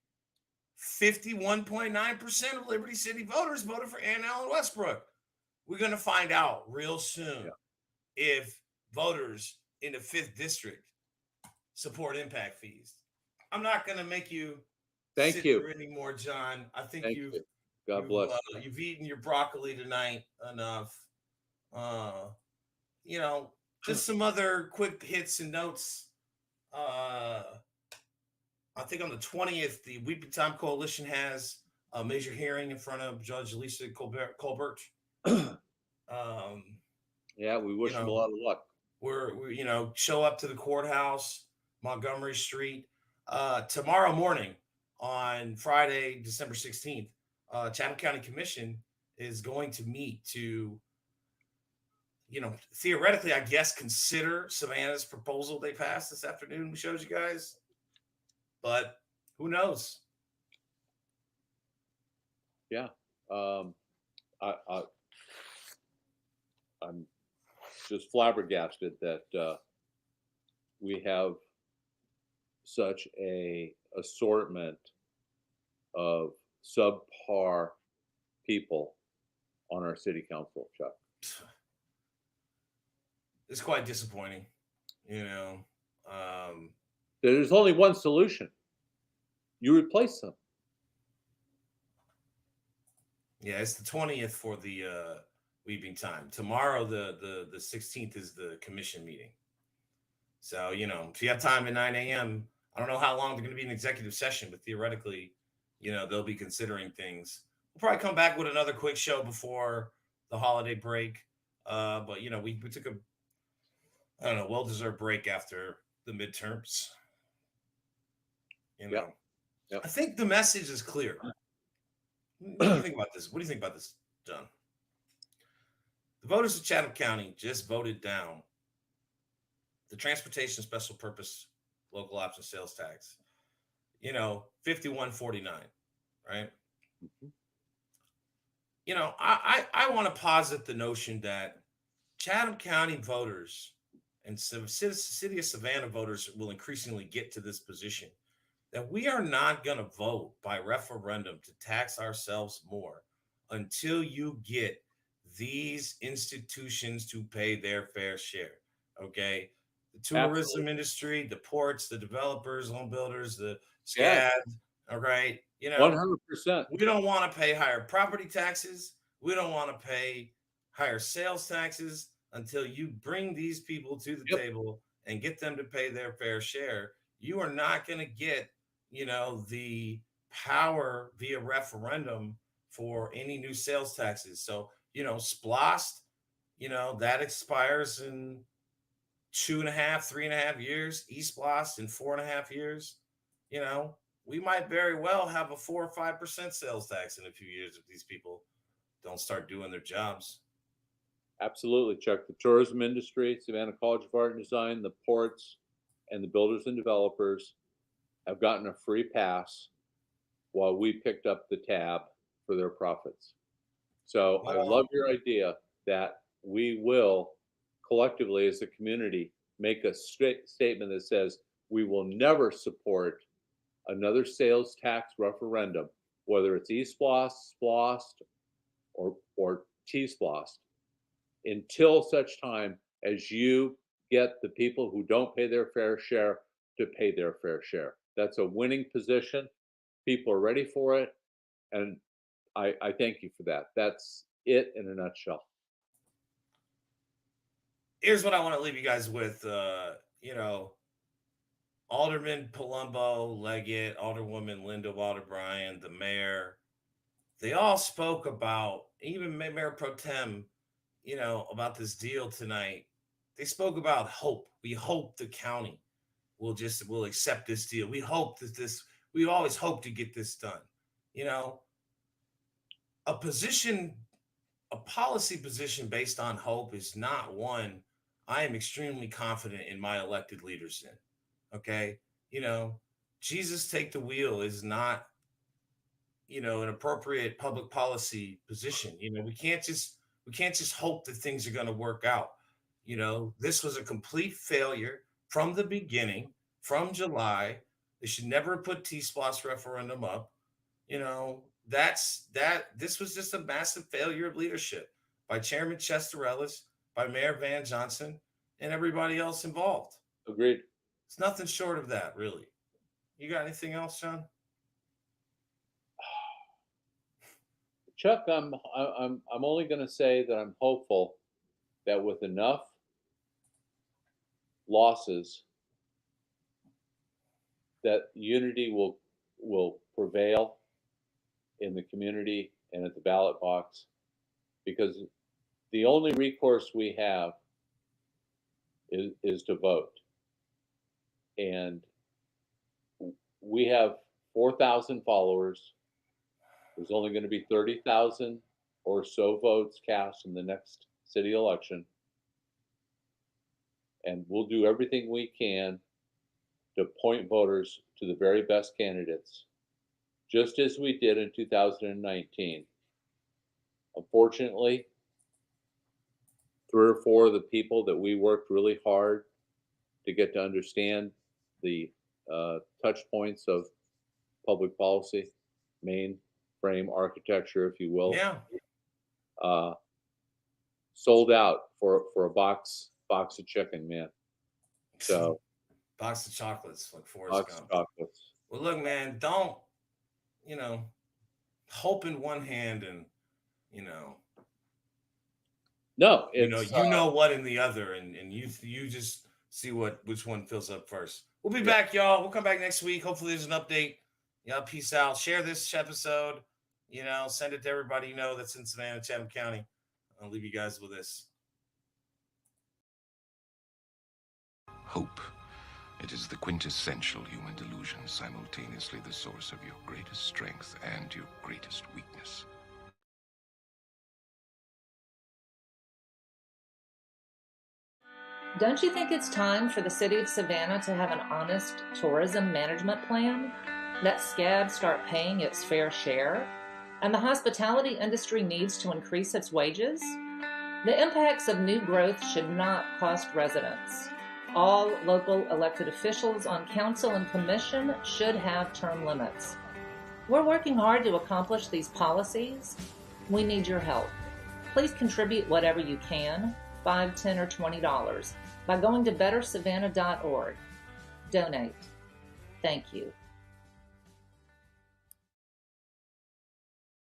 51.9% of Liberty City voters voted for Ann Allen Westbrook. We're going to find out real soon if voters in the 5th District support impact fees. I'm not going to make you Thank you anymore, John. I think God bless. You've eaten your broccoli tonight enough. Just some other quick hits and notes. I think on the 20th, the Weeping Time Coalition has a major hearing in front of Judge Lisa Colbert. Yeah, we wish them a lot of luck. We show up to the courthouse, Montgomery Street. Tomorrow morning, on Friday, December 16th, Chatham County Commission is going to meet to, theoretically, I guess, consider Savannah's proposal they passed this afternoon. We showed you guys. But who knows? Yeah. I'm just flabbergasted that we have such a assortment of subpar people on our city council, Chuck. It's quite disappointing, There's only one solution. You replace them. Yeah, it's the 20th for the Weeping Time. Tomorrow, the 16th is the commission meeting. So, if you have time at 9 a.m., I don't know how long they're going to be in executive session, but theoretically, they'll be considering things. We'll probably come back with another quick show before the holiday break. But, we took a, well-deserved break after the midterms. I think the message is clear. What do you think about this? What do you think about this, John? The voters of Chatham County just voted down the transportation special purpose local option sales tax, 5149, right? Mm-hmm. I want to posit the notion that Chatham County voters and city of Savannah voters will increasingly get to this position that we are not going to vote by referendum to tax ourselves more until you get these institutions to pay their fair share. Okay. The tourism industry, the ports, the developers, home builders, the SCAD. All right. 100%. We don't want to pay higher property taxes. We don't want to pay higher sales taxes until you bring these people to the table and get them to pay their fair share. You are not going to get, the power via referendum for any new sales taxes. So, SPLOST, that expires in 3.5 years. eSPLOST in 4.5 years. We might very well have a 4 or 5% sales tax in a few years if these people don't start doing their jobs. Absolutely, Chuck. The tourism industry, Savannah College of Art and Design, the ports, and the builders and developers have gotten a free pass while we picked up the tab for their profits. So I love your idea that we will collectively as a community make a statement that says we will never support another sales tax referendum, whether it's eSPLOST, SPLOST, or TSPLOST, until such time as you get the people who don't pay their fair share to pay their fair share. That's a winning position. People are ready for it. And I thank you for that. That's it in a nutshell. Here's what I want to leave you guys with. Alderman Palumbo, Leggett, Alderwoman Linda Walter Bryan, the mayor, they all spoke about, even Mayor Pro Tem, about this deal tonight. They spoke about hope. We hope the county will accept this deal. We hope that we always hope to get this done. A policy position based on hope is not one I am extremely confident in my elected leaders in. Okay. Jesus take the wheel is not, an appropriate public policy position. We can't just hope that things are going to work out. This was a complete failure from the beginning, from July. They should never put TSPLOST referendum up. This was just a massive failure of leadership by Chairman Chester Ellis, by Mayor Van Johnson, and everybody else involved. Agreed. It's nothing short of that, really. You got anything else, John? Chuck, I'm only going to say that I'm hopeful that with enough losses, that unity will prevail in the community and at the ballot box, because the only recourse we have is to vote. And we have 4,000 followers. There's only going to be 30,000 or so votes cast in the next city election. And we'll do everything we can to point voters to the very best candidates, just as we did in 2019. Unfortunately, 3 or 4 of the people that we worked really hard to get to understand the touch points of public policy, mainframe architecture, if you will, sold out for a box of chicken, man. So box of chocolates, like Forrest Gump. Chocolates. Well, look, man, don't, hope in one hand and, no, it's, what in the other, and you just see which one fills up first. We'll be back, y'all. We'll come back next week. Hopefully there's an update. Y'all peace out. Share this episode, send it to everybody you know that's in Savannah, Chatham County. I'll leave you guys with this. Hope. It is the quintessential human delusion, simultaneously the source of your greatest strength and your greatest weakness. Don't you think it's time for the city of Savannah to have an honest tourism management plan? That scabs start paying its fair share? And the hospitality industry needs to increase its wages? The impacts of new growth should not cost residents. All local elected officials on council and commission should have term limits. We're working hard to accomplish these policies. We need your help. Please contribute whatever you can, $5, $10, or $20, by going to bettersavannah.org. Donate. Thank you.